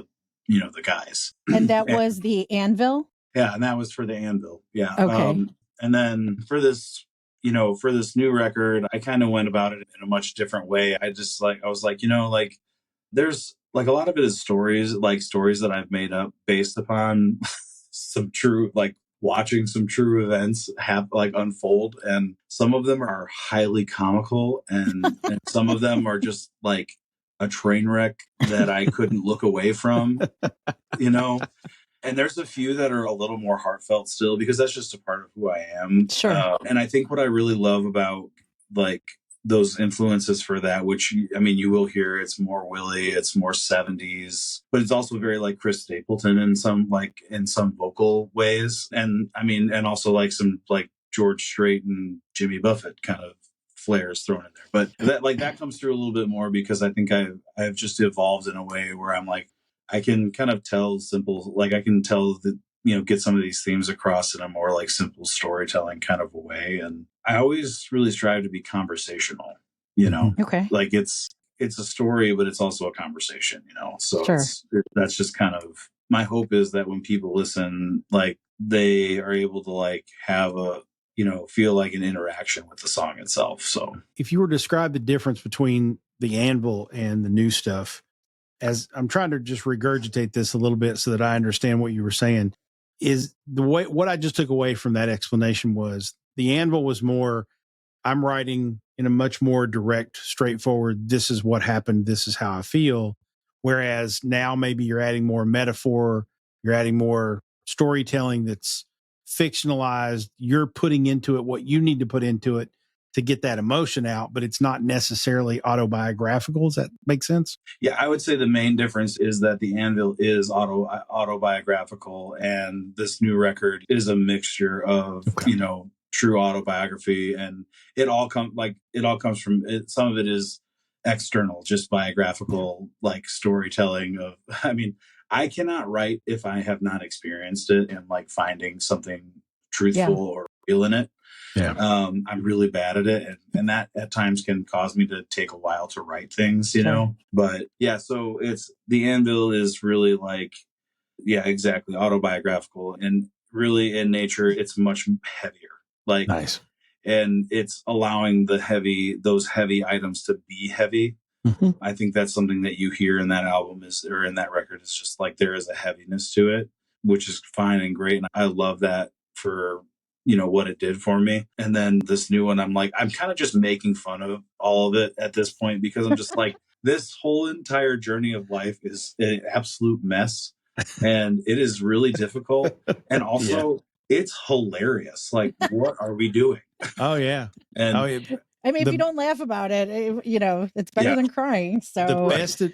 the guys. And that was the Anvil? Yeah, and that was for the Anvil. Yeah. Okay. And then for this, for this new record, I kind of went about it in a much different way. I was like, there's like a lot of it is stories that I've made up based upon some true, like watching some true events have like unfold. And some of them are highly comical and some of them are just like a train wreck that I couldn't look away from, And there's a few that are a little more heartfelt still because that's just a part of who I am. Sure. And I think what I really love about like those influences for that, which you will hear, it's more Willie, it's more 70s, but it's also very like Chris Stapleton in some vocal ways. And and also like some like George Strait and Jimmy Buffett kind of flares thrown in there. But that comes through a little bit more because I think I've just evolved in a way where I'm like, I can kind of tell I can tell that, get some of these themes across in a more like simple storytelling kind of a way. And I always really strive to be conversational, Okay. like it's a story, but it's also a conversation, so Sure. That's just kind of my hope is that when people listen, like they are able to like have feel like an interaction with the song itself. So if you were to describe the difference between the Anvil and the new stuff, as I'm trying to just regurgitate this a little bit so that I understand what you were saying, is what I just took away from that explanation was the Anvil was more, I'm writing in a much more direct, straightforward, this is what happened, this is how I feel. Whereas now maybe you're adding more metaphor, you're adding more storytelling that's fictionalized, you're putting into it what you need to put into it to get that emotion out, but it's not necessarily autobiographical. Does that make sense? Yeah, I would say the main difference is that the Anvil is autobiographical, and this new record is a mixture of true autobiography, and it all comes from it. Some of it is external, just biographical, like storytelling of. I cannot write if I have not experienced it and like finding something truthful or real in it. Yeah. I'm really bad at it. And that at times can cause me to take a while to write things, know? But yeah, so the Anvil is really like, yeah, exactly. Autobiographical and really in nature, it's much heavier. Like, nice. And it's allowing those heavy items to be heavy. Mm-hmm. I think that's something that you hear in that album or in that record. It's just like, there is a heaviness to it, which is fine and great. And I love that for what it did for me. And then this new one, I'm kind of just making fun of all of it at this point because I'm just like, this whole entire journey of life is an absolute mess. And it is really difficult. And also it's hilarious. Like, what are we doing? Oh yeah. And if you don't laugh about it, it's better than crying. So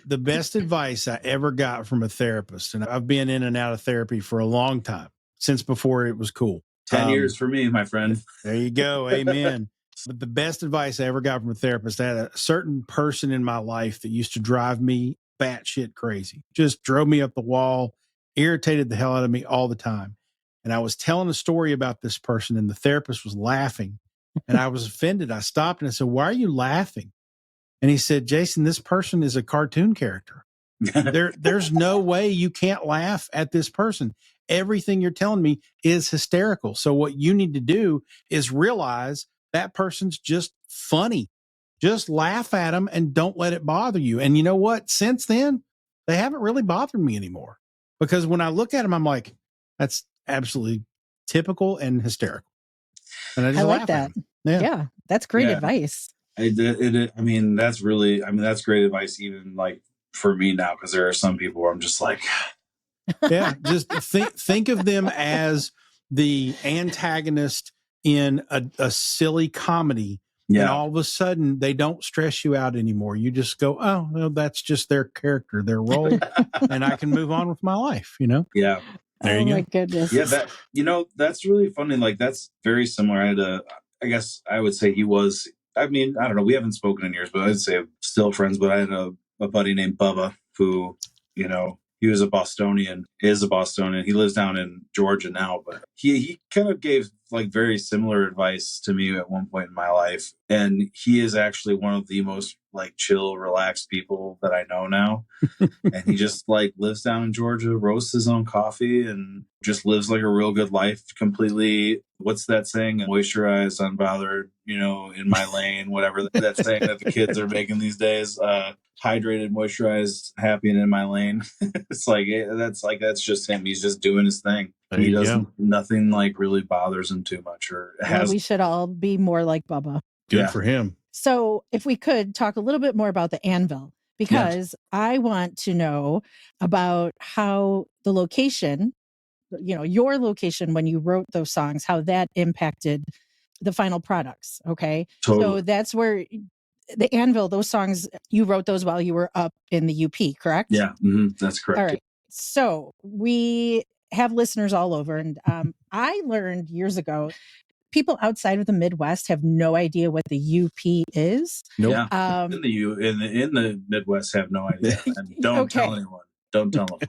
the best advice I ever got from a therapist, and I've been in and out of therapy for a long time, since before it was cool. 10 years for me, my friend. There you go. Amen. But the best advice I ever got from a therapist, I had a certain person in my life that used to drive me batshit crazy, just drove me up the wall, irritated the hell out of me all the time. And I was telling a story about this person and the therapist was laughing and I was offended. I stopped and I said, "Why are you laughing?" And he said, "Jason, this person is a cartoon character. There's no way you can't laugh at this person. Everything you're telling me is hysterical. So what you need to do is realize that person's just funny. Just laugh at them and don't let it bother you." And you know what? Since then, they haven't really bothered me anymore. Because when I look at them, I'm like, that's absolutely typical and hysterical. And I just like that. Yeah, that's great advice. That's great advice even like for me now, because there are some people where I'm just like, yeah, just think of them as the antagonist in a silly comedy. Yeah. And all of a sudden they don't stress you out anymore. You just go, oh, well, that's just their character, their role, and I can move on with my life, Yeah. There you go. My goodness. Yeah, that's really funny. Like, that's very similar. I guess I would say he was, I don't know, we haven't spoken in years, but I'd say still friends, but I had a buddy named Bubba who, he was a Bostonian, is a Bostonian. He lives down in Georgia now, but he kind of gave like very similar advice to me at one point in my life. And he is actually one of the most like chill, relaxed people that I know now. And he just like lives down in Georgia, roasts his own coffee, and just lives like a real good life. Completely, what's that saying? Moisturized, unbothered, in my lane, whatever that saying that the kids are making these days. Hydrated, moisturized, happy, and in my lane. It's like that's just him. He's just doing his thing. There He you doesn't go. nothing like really bothers him too much or Well, has. we should all be more like Bubba. Good for him. So if we could talk a little bit more about the Anvil, because I want to know about how the location, your location when you wrote those songs, how that impacted the final products. Okay. Totally. So that's where the Anvil, those songs, you wrote those while you were up in the UP, correct? Yeah, that's correct. All right. So we have listeners all over. And I learned years ago, people outside of the Midwest have no idea what the UP is. Nope. Yeah. In the Midwest have no idea. And don't tell anyone. Don't tell them.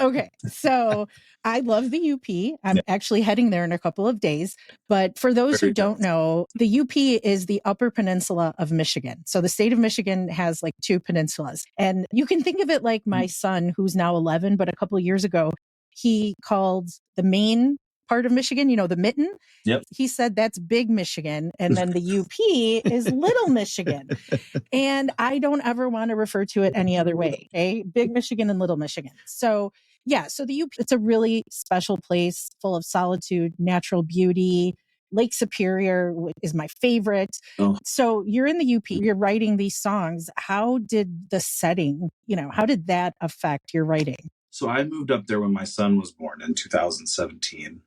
Okay. So I love the UP. I'm actually heading there in a couple of days. But for those who don't know, the UP is the Upper Peninsula of Michigan. So the state of Michigan has like 2 peninsulas. And you can think of it like my son, who's now 11, but a couple of years ago, he called the main part of Michigan, the mitten. Yep. He said that's big Michigan. And then the UP is little Michigan. And I don't ever want to refer to it any other way. Okay. Big Michigan and little Michigan. So so the UP, it's a really special place full of solitude, natural beauty. Lake Superior is my favorite. Oh. So you're in the UP, you're writing these songs. How did the setting, how did that affect your writing? So I moved up there when my son was born in 2017.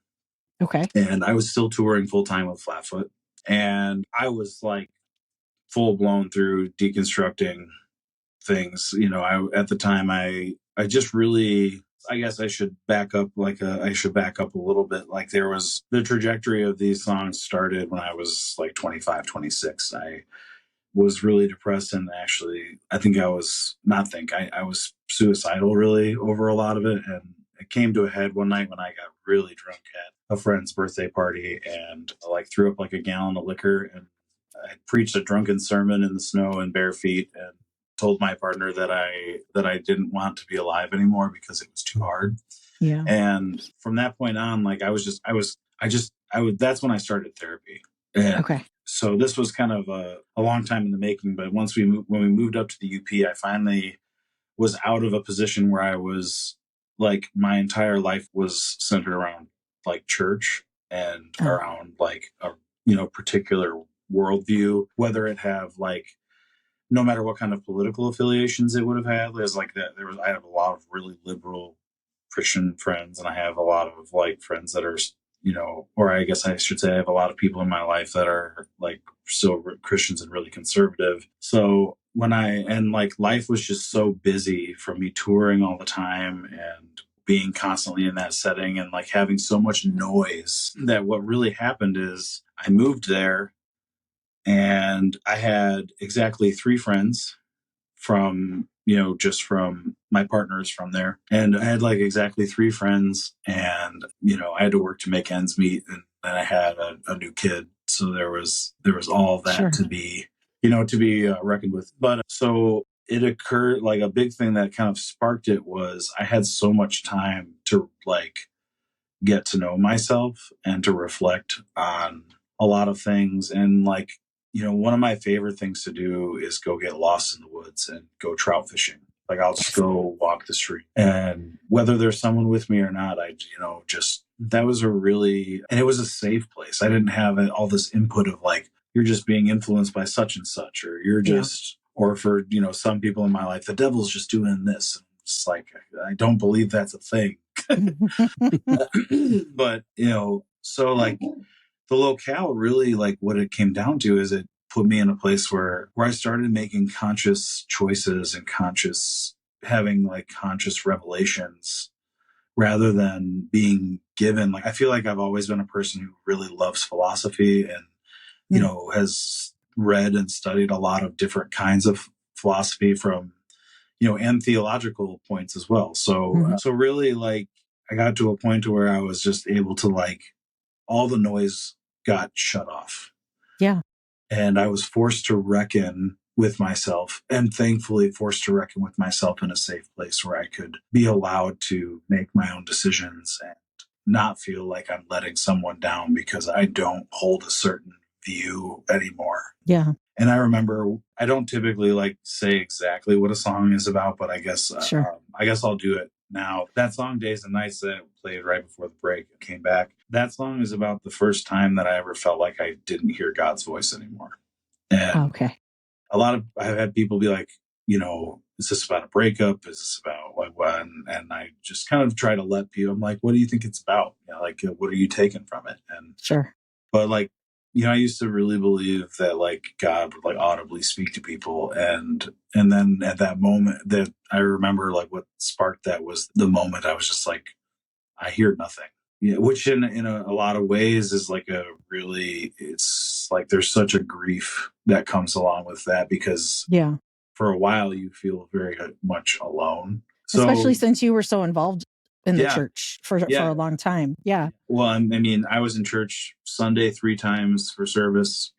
Okay. And I was still touring full time with Flatfoot. And I was like full blown through deconstructing things. At the time I just really, I guess I should back up a little bit. Like there was the trajectory of these songs started when I was like 25, 26. I was really depressed and actually, I was suicidal really over a lot of it. And it came to a head one night when I got really drunk at a friend's birthday party and like threw up like a gallon of liquor. And I preached a drunken sermon in the snow and bare feet and told my partner that I didn't want to be alive anymore because it was too hard. Yeah. And from that point on, like that's when I started therapy. And okay. So this was kind of a long time in the making, but when we moved up to the UP, I finally was out of a position where I was like, my entire life was centered around like church and around like a, particular worldview, whether it have like, no matter what kind of political affiliations it would have had. There's like that. I have a lot of really liberal Christian friends, and I have a lot of like friends that are, or I guess I should say I have a lot of people in my life that are like still Christians and really conservative. So life was just so busy from me touring all the time and being constantly in that setting and like having so much noise that what really happened is I moved there and I had exactly 3 friends from my partners from there. And I had like exactly 3 friends and, I had to work to make ends meet. And then I had a new kid. So there was all that to be reckoned with. But so it occurred, like a big thing that kind of sparked it was I had so much time to like get to know myself and to reflect on a lot of things. And like, one of my favorite things to do is go get lost in the woods and go trout fishing. Like I'll just go walk the street, and whether there's someone with me or not, that was and it was a safe place. I didn't have all this input of like, you're just being influenced by such and such, or you're just, or for, some people in my life, the devil's just doing this. And it's like, I don't believe that's a thing. But, so like, the locale really, like what it came down to is it put me in a place where I started making conscious choices and having like conscious revelations rather than being given. Like, I feel like I've always been a person who really loves philosophy and, has read and studied a lot of different kinds of philosophy from, and theological points as well. So, Mhm. so really, like, I got to a point to where I was just able to, like, all the noise got shut off. Yeah. And I was forced to reckon with myself, and thankfully forced to reckon with myself in a safe place where I could be allowed to make my own decisions and not feel like I'm letting someone down because I don't hold a certain view anymore. Yeah. And I remember, I don't typically like say exactly what a song is about, but I guess Sure. I'll do it now. That song "Days and Nights" that played right before the break came back. That song is about the first time that I ever felt like I didn't hear God's voice anymore. And Okay. I've had people be like, is this about a breakup? Is this about like what? And I just kind of try to let people, I'm like, what do you think it's about? What are you taking from it? And, Sure. but like, I used to really believe that like God would like audibly speak to people. And then at that moment that I remember, like, what sparked that was the moment I was just like, I hear nothing. Yeah, which in a lot of ways is like it's like there's such a grief that comes along with that, because Yeah. for a while you feel very much alone. Especially So since you were so involved in the yeah, church for yeah. a long time. Yeah. Well, I mean, I was in church Sunday 3 times for service,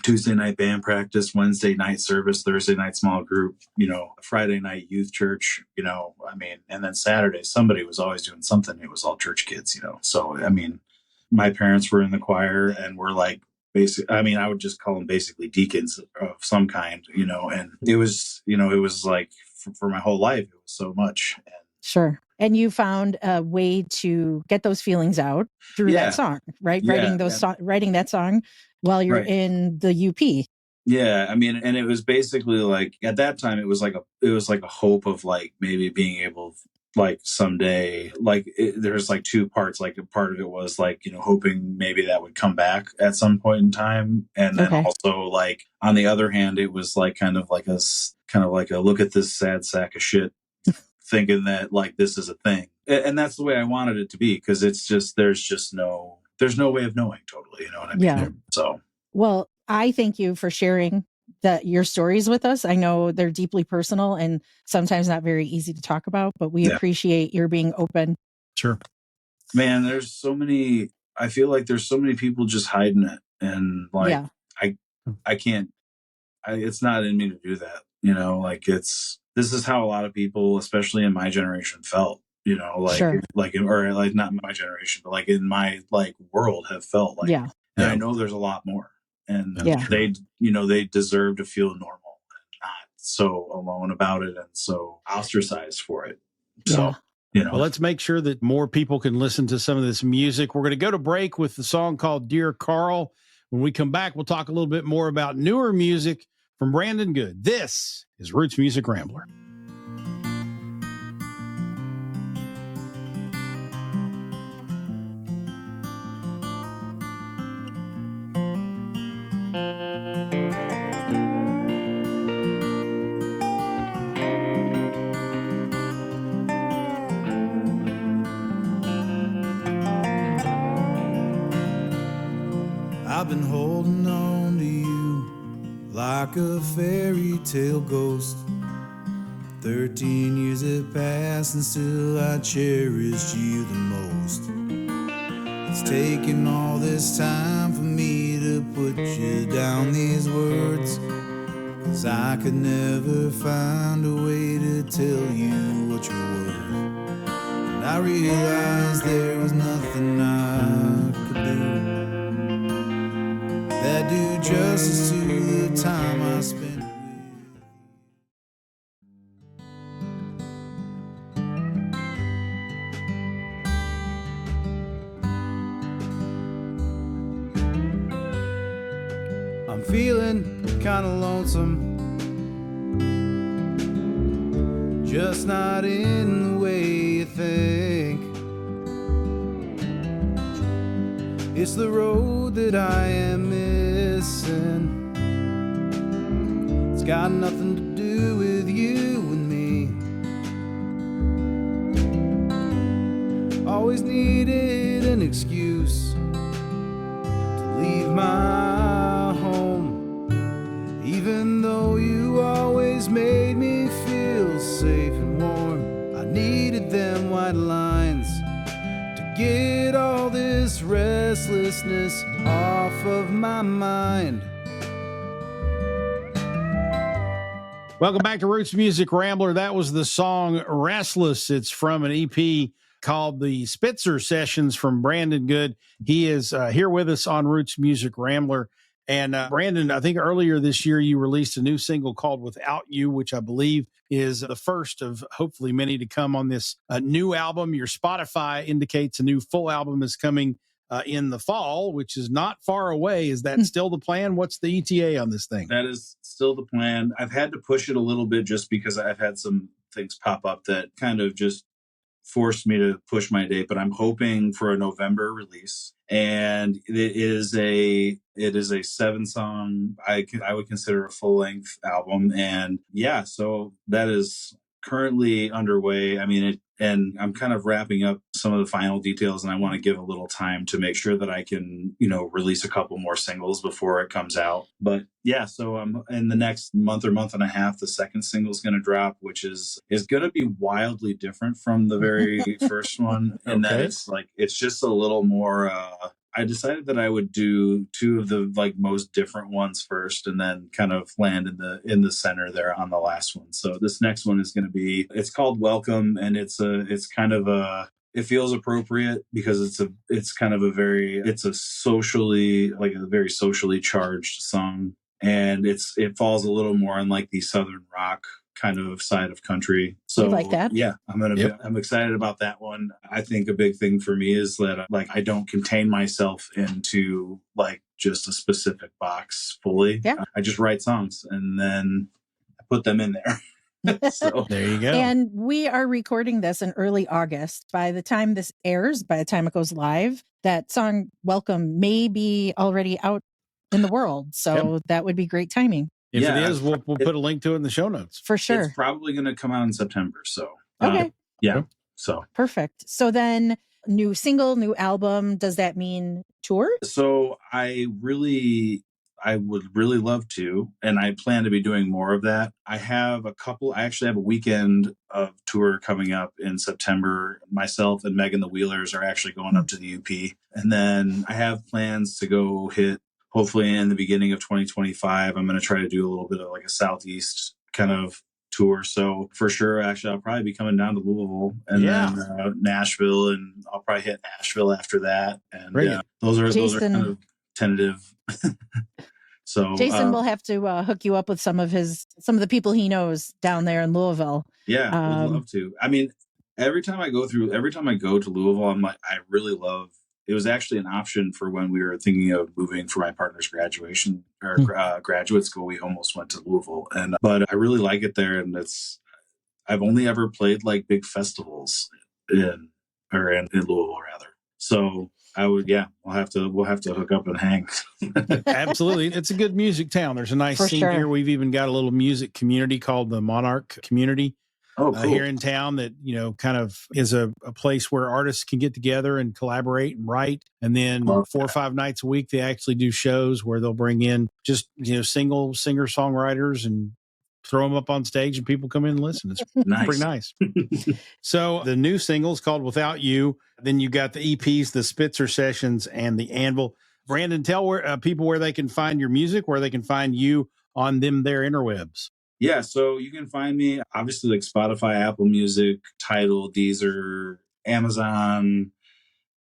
Tuesday night band practice, Wednesday night service, Thursday night small group, Friday night youth church, and then Saturday, somebody was always doing something. It was all church kids, So, I mean, my parents were in the choir and were like, I would just call them basically deacons of some kind, and it was like for my whole life, it was so much. And Sure. And you found a way to get those feelings out through that yeah, song, right? yeah, Writing that song while you're right. in the UP. Yeah, and it was basically like at that time it was like a hope of like maybe being able, like, someday, like there's like 2 parts. Like a part of it was like hoping maybe that would come back at some point in time, and then Okay. also like on the other hand it was like kind of like a look at this sad sack of shit, thinking that like this is a thing, and that's the way I wanted it to be, because it's just there's no way of knowing totally, you know what I mean? Yeah. So Well, I thank you for sharing your stories with us. I know they're deeply personal and sometimes not very easy to talk about, but we yeah. appreciate your being open. Sure. Man, I feel like there's so many people just hiding it. And like, Yeah. I can't, it's not in me to do that. This is how a lot of people, especially in my generation, felt, Sure. or like not my generation, but like in my like world have felt like, Yeah. and Yeah. I know there's a lot more, and Yeah. they deserve to feel normal and not so alone about it and so ostracized for it. So, Well, let's make sure that more people can listen to some of this music. We're going to go to break with the song called Dear Carl. When we come back, we'll talk a little bit more about newer music from Brandon Good. This is Roots Music Rambler. I've been holding on to you like a fairy tale ghost. 13 years have passed and still I cherished you the most. It's taken all this time for me to put you down these words, 'cause I could never find a way to tell you what you're worth. And I realized there was nothing I could do that do justice to the time I spent with you. I'm feeling kinda lonesome, just not in the way you think. It's the road that I am missing. It's got nothing to do with you and me. Always needed an excuse to leave my home, even though you always made me feel my lines to get all this restlessness off of my mind. Welcome back to Roots Music Rambler. That was the song Restless. It's from an EP called the Spitzer Sessions from Brandon Good. He is here with us on Roots Music Rambler. And Brandon, I think earlier this year you released a new single called Without You, which I believe is the first of hopefully many to come on this new album. Your Spotify indicates a new full album is coming in the fall, which is not far away. Is that still the plan? What's the ETA on this thing? That is still the plan. I've had to push it a little bit just because I've had some things pop up that kind of just forced me to push my date, but I'm hoping for a November release. And it is a 7-song, I would consider a full-length album. And yeah, so that is currently underway. I mean, and I'm kind of wrapping up some of the final details, and I want to give a little time to make sure that I can, release a couple more singles before it comes out. But yeah, so I'm in the next month or month and a half, the second single is going to drop, which is going to be wildly different from the very first one. And that it's just a little more, I decided that I would do two of the most different ones first, and then kind of land in the center there on the last one. So this next one is going to be, it's called Welcome, and it feels appropriate because it's a very socially charged song, and it falls a little more on the Southern rock kind of side of country. So you like that? Yeah, I'm excited about that one. I think a big thing for me is that I don't contain myself into just a specific box fully. Yeah. I just write songs and then I put them in there. So there you go. And we are recording this in early August. By the time this airs, by the time it goes live, that song Welcome may be already out in the world. So that would be great timing. If it is, we'll put a link to it in the show notes. For sure. It's probably going to come out in September. So, okay. Yeah. So perfect. So then new single, new album, does that mean tour? So I would really love to, and I plan to be doing more of that. I actually have a weekend of tour coming up in September. Myself and Megan the Wheelers are actually going up to the UP. And then I have plans to go hit, hopefully in the beginning of 2025, I'm going to try to do a little bit of a Southeast kind of tour. So for sure, actually, I'll probably be coming down to Louisville and then Nashville, and I'll probably hit Nashville after that. And those are kind of tentative. So Jason will have to hook you up with some of the people he knows down there in Louisville. Yeah, I'd love to. I mean, every time I go to Louisville, I'm like, I really love. It was actually an option for when we were thinking of moving for my partner's graduation or graduate school. We almost went to Louisville, but I really like it there. And I've only ever played big festivals in Louisville rather. So I would, we'll have to hook up and hang. Absolutely. It's a good music town. There's a nice scene here. We've even got a little music community called the Monarch Community. Oh, cool. Here in town that, kind of is a place where artists can get together and collaborate and write. And then 4 or 5 nights a week, they actually do shows where they'll bring in just, single singer-songwriters and throw them up on stage and people come in and listen. It's pretty nice. So the new single is called Without You. Then you got the EPs, the Spitzer Sessions, and the Anvil. Brandon, tell people where they can find your music, where they can find you on their interwebs. Yeah, so you can find me obviously Spotify, Apple Music, Tidal, Deezer, Amazon,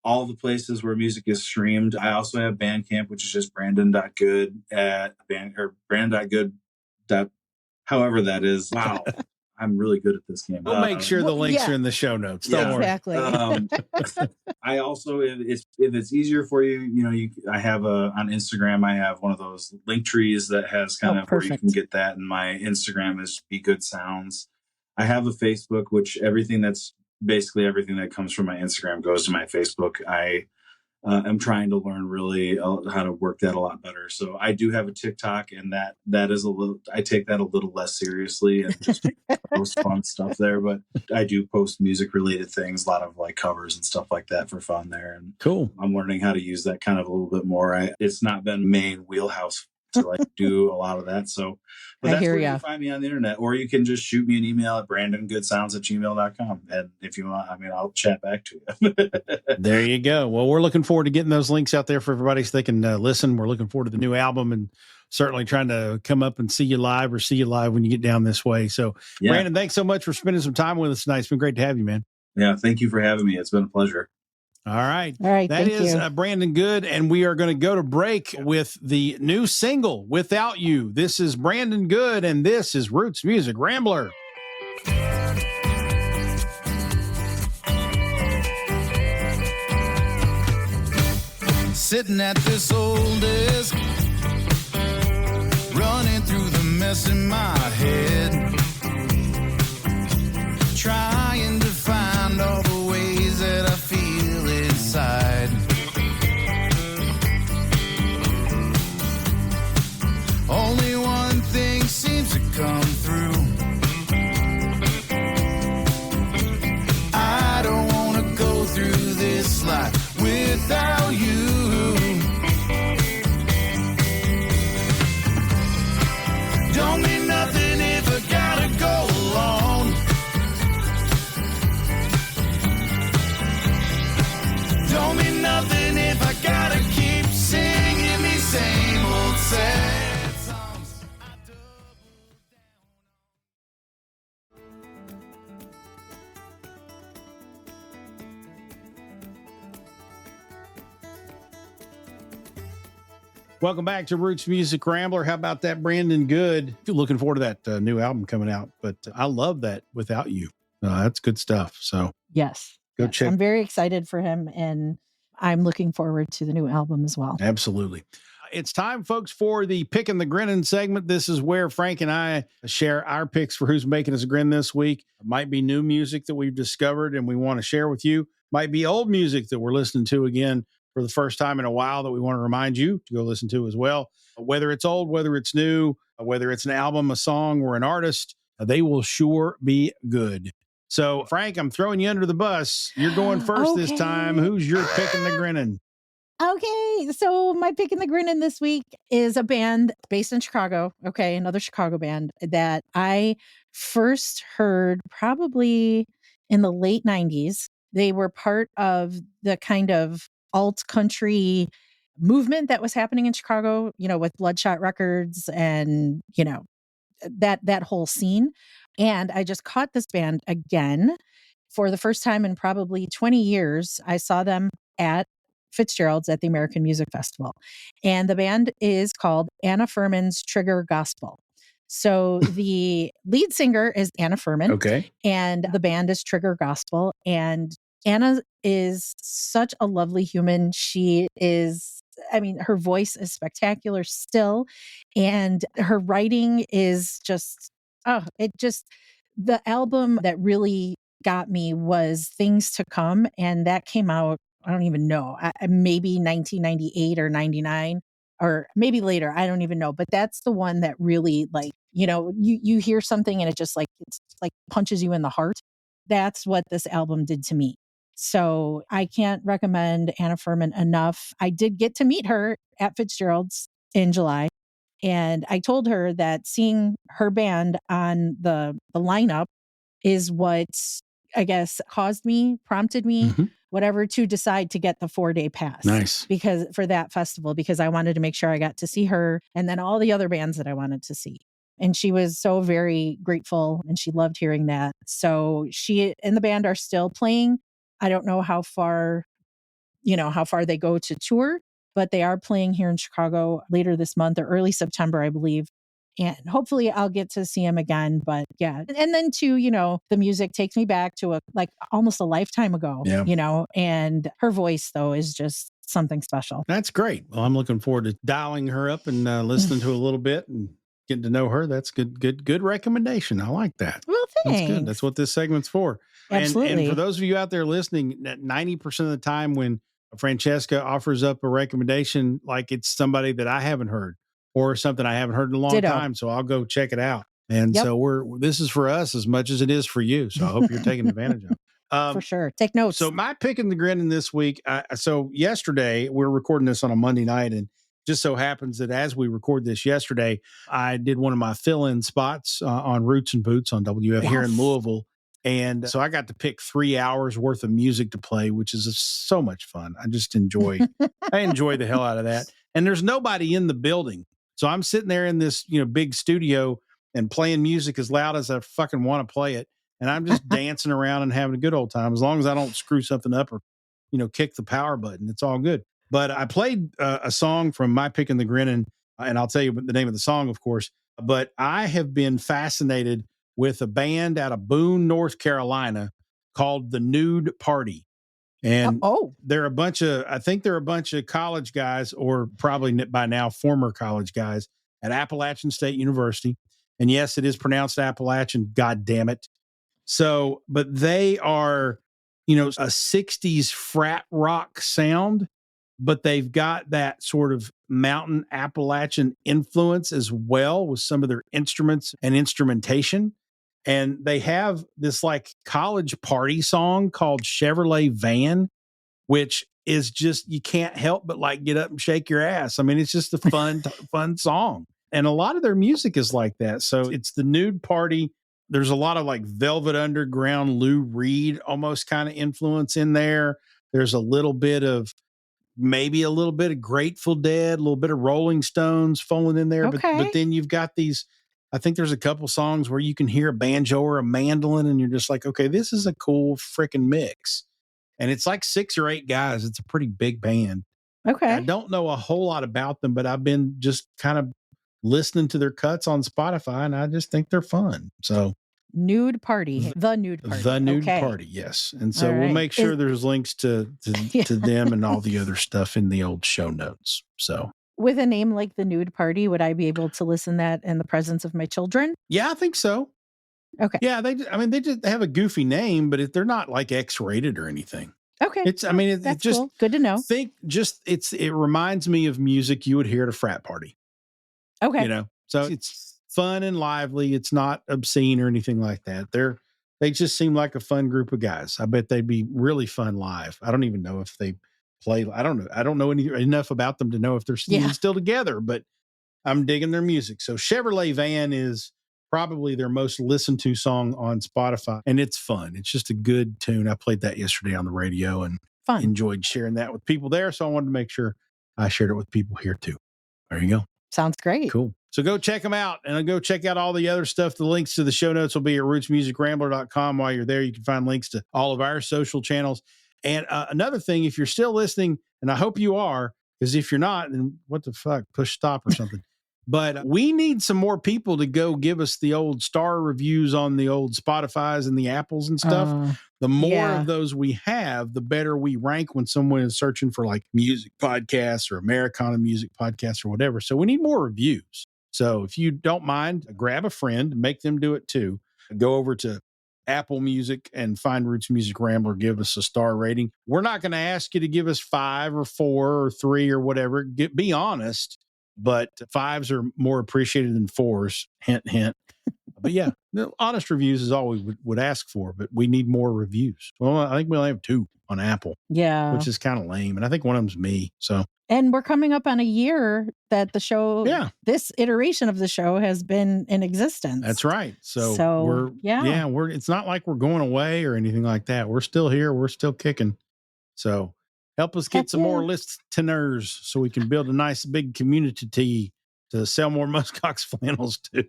all the places where music is streamed. I also have Bandcamp, which is just brandon.good at brandon.good. However that is. Wow. I'm really good at this game. We'll make sure the links are in the show notes. Don't worry. Exactly. I also, if it's easier for you, I have on Instagram, I have one of those link trees that has kind of where you can get that. And my Instagram is Be Good Sounds. I have a Facebook, which everything that comes from my Instagram goes to my Facebook. I'm trying to learn really how to work that a lot better. So I do have a TikTok, and that is I take that a little less seriously and just post fun stuff there. But I do post music related things, a lot of covers and stuff like that for fun there. And cool. I'm learning how to use that kind of a little bit more. It's not been main wheelhouse to like do a lot of that. So, but I that's hear where you ya. can find me on the internet, or you can just shoot me an email at brandongoodsounds@gmail.com. And if you want, I mean, I'll chat back to you. There you go. Well, we're looking forward to getting those links out there for everybody so they can listen. We're looking forward to the new album and certainly trying to come up and see you live when you get down this way. So, Yeah. Brandon, thanks so much for spending some time with us tonight. It's been great to have you, man. Yeah. Thank you for having me. It's been a pleasure. All right. All right. That Thank is you. Brandon Good. And we are going to go to break with the new single, Without You. This is Brandon Good, and this is Roots Music Rambler. Sitting at this old desk, running through the mess in my head, trying to find all the ways that I feel inside. Only one thing seems to come through. I don't want to go through this life without you. Don't mean nothing if I gotta go alone. Don't mean nothing if I gotta keep singing these same old sad songs. Welcome back to Roots Music Rambler. How about that, Brandon Good? Looking forward to that new album coming out, but I love that Without You. That's good stuff. So Yes. Go check. I'm very excited for him, and I'm looking forward to the new album as well. Absolutely. It's time, folks, for the Pickin the Grinnin segment. This is where Frank and I share our picks for who's making us grin this week. It might be new music that we've discovered and we want to share with you. Might be old music that we're listening to again for the first time in a while that we want to remind you to go listen to as well. Whether it's old, whether it's new, whether it's an album, a song, or an artist, they will sure be good. So, Frank, I'm throwing you under the bus. You're going first this time. Who's your Pickin the Grinnin? Okay, so my Pickin the Grinnin this week is a band based in Chicago. Okay, another Chicago band that I first heard probably in the late 90s. They were part of the kind of alt country movement that was happening in Chicago, with Bloodshot Records and, that whole scene. And I just caught this band again for the first time in probably 20 years. I saw them at Fitzgerald's at the American Music Festival. And the band is called Anna Furman's Trigger Gospel. So the lead singer is Anna Furman. Okay. And the band is Trigger Gospel. And Anna is such a lovely human. She is, her voice is spectacular still. And her writing is just, the album that really got me was Things to Come. And that came out, I don't even know, maybe 1998 or 99 or maybe later. I don't even know. But that's the one that really you hear something and it's like punches you in the heart. That's what this album did to me. So I can't recommend Anna Furman enough. I did get to meet her at Fitzgerald's in July. And I told her that seeing her band on the lineup is what I guess prompted me, whatever, to decide to get the 4-day pass. Nice. Because for that festival, because I wanted to make sure I got to see her and then all the other bands that I wanted to see. And she was so very grateful and she loved hearing that. So she and the band are still playing. I don't know how far they go to tour, but they are playing here in Chicago later this month or early September, I believe. And hopefully I'll get to see him again. But yeah. And then too, the music takes me back to almost a lifetime ago, and her voice though is just something special. That's great. Well, I'm looking forward to dialing her up and listening to a little bit and getting to know her. That's good recommendation. I like that. Well, thanks. That's good. That's what this segment's for. Absolutely. And for those of you out there listening, 90% of the time when Francesca offers up a recommendation, like it's somebody that I haven't heard or something I haven't heard in a long time. So I'll go check it out. And so this is for us as much as it is for you. So I hope you're taking advantage of it. For sure. Take notes. So my Pickin the Grinnin this week. So yesterday we were recording this on a Monday night and just so happens that as we record this yesterday, I did one of my fill-in spots on Roots and Boots on WF here in Louisville. And so I got to pick 3 hours worth of music to play, which is so much fun. I just enjoy the hell out of that. And there's nobody in the building. So I'm sitting there in this, big studio and playing music as loud as I fucking want to play it. And I'm just dancing around and having a good old time. As long as I don't screw something up or, kick the power button, it's all good. But I played a song from my Pickin the Grinnin, and I'll tell you the name of the song, of course. But I have been fascinated with a band out of Boone, North Carolina called the Nude Party. And they're I think they're a bunch of college guys, or probably by now former college guys at Appalachian State University. And yes, it is pronounced Appalachian, God damn it. So, but they are, a 60s frat rock sound, but they've got that sort of mountain Appalachian influence as well with some of their instruments and instrumentation. And they have this like college party song called Chevrolet Van, which is just, you can't help but like get up and shake your ass. I mean, it's just a fun song. And a lot of their music is like that. So it's the Nude Party. There's a lot of like Velvet Underground, Lou Reed almost kind of influence in there. There's maybe a little bit of Grateful Dead, a little bit of Rolling Stones falling in there. Okay. But then you've got these, I think there's a couple songs where you can hear a banjo or a mandolin and you're just like, okay, this is a cool freaking mix. And it's like 6 or 8 guys. It's a pretty big band. Okay. I don't know a whole lot about them, but I've been just kind of listening to their cuts on Spotify, and I just think they're fun. So Nude Party, the Nude Party, yes. And so we'll make sure there's links to them and all the other stuff in the old show notes. So with a name like the Nude Party, would I be able to listen that in the presence of my children? Yeah, I think so. Okay. Yeah, they just have a goofy name, but they're not like X-rated or anything. Okay. It's just cool. Good to know. It reminds me of music you would hear at a frat party. Okay. So it's fun and lively. It's not obscene or anything like that. They just seem like a fun group of guys. I bet they'd be really fun live. I don't even know if they play. I don't know. I don't know enough about them to know if they're still together, but I'm digging their music. So Chevrolet Van is probably their most listened to song on Spotify. And it's fun. It's just a good tune. I played that yesterday on the radio and enjoyed sharing that with people there. So I wanted to make sure I shared it with people here too. There you go. Sounds great. Cool. So go check them out and go check out all the other stuff. The links to the show notes will be at rootsmusicrambler.com. While you're there, you can find links to all of our social channels. And another thing, if you're still listening, and I hope you are, because if you're not, then what the fuck, push stop or something. But we need some more people to go give us the old star reviews on the old Spotifys and the Apples and stuff. The more of those we have, the better we rank when someone is searching for like music podcasts or Americana music podcasts or whatever. So we need more reviews. So if you don't mind, grab a friend, make them do it too. Go over to Apple Music and find Roots Music Rambler, give us a star rating. We're not going to ask you to give us 5 or 4 or 3 or whatever. Be honest. But 5s are more appreciated than 4s. Hint, hint. But yeah, honest reviews is all we would ask for, but we need more reviews. Well, I think we only have 2 on Apple. Yeah. Which is kind of lame. And I think one of them's me. So. And we're coming up on a year that the show, this iteration of the show has been in existence. That's right. So it's not like we're going away or anything like that. We're still here. We're still kicking. So. Help us get some more listeners so we can build a nice big community to sell more muskox flannels too.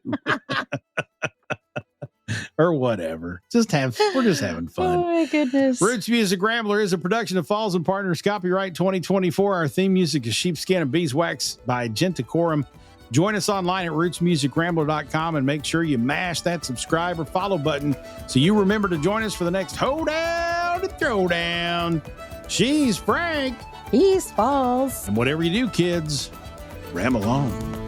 Or whatever. We're just having fun. Oh my goodness. Roots Music Rambler is a production of Falls and Partners. Copyright 2024. Our theme music is Sheepskin and Beeswax by Genticorum. Join us online at rootsmusicrambler.com and make sure you mash that subscribe or follow button so you remember to join us for the next Hoedown and Throwdown. She's Frank. He's Falls. And whatever you do, kids, ram along.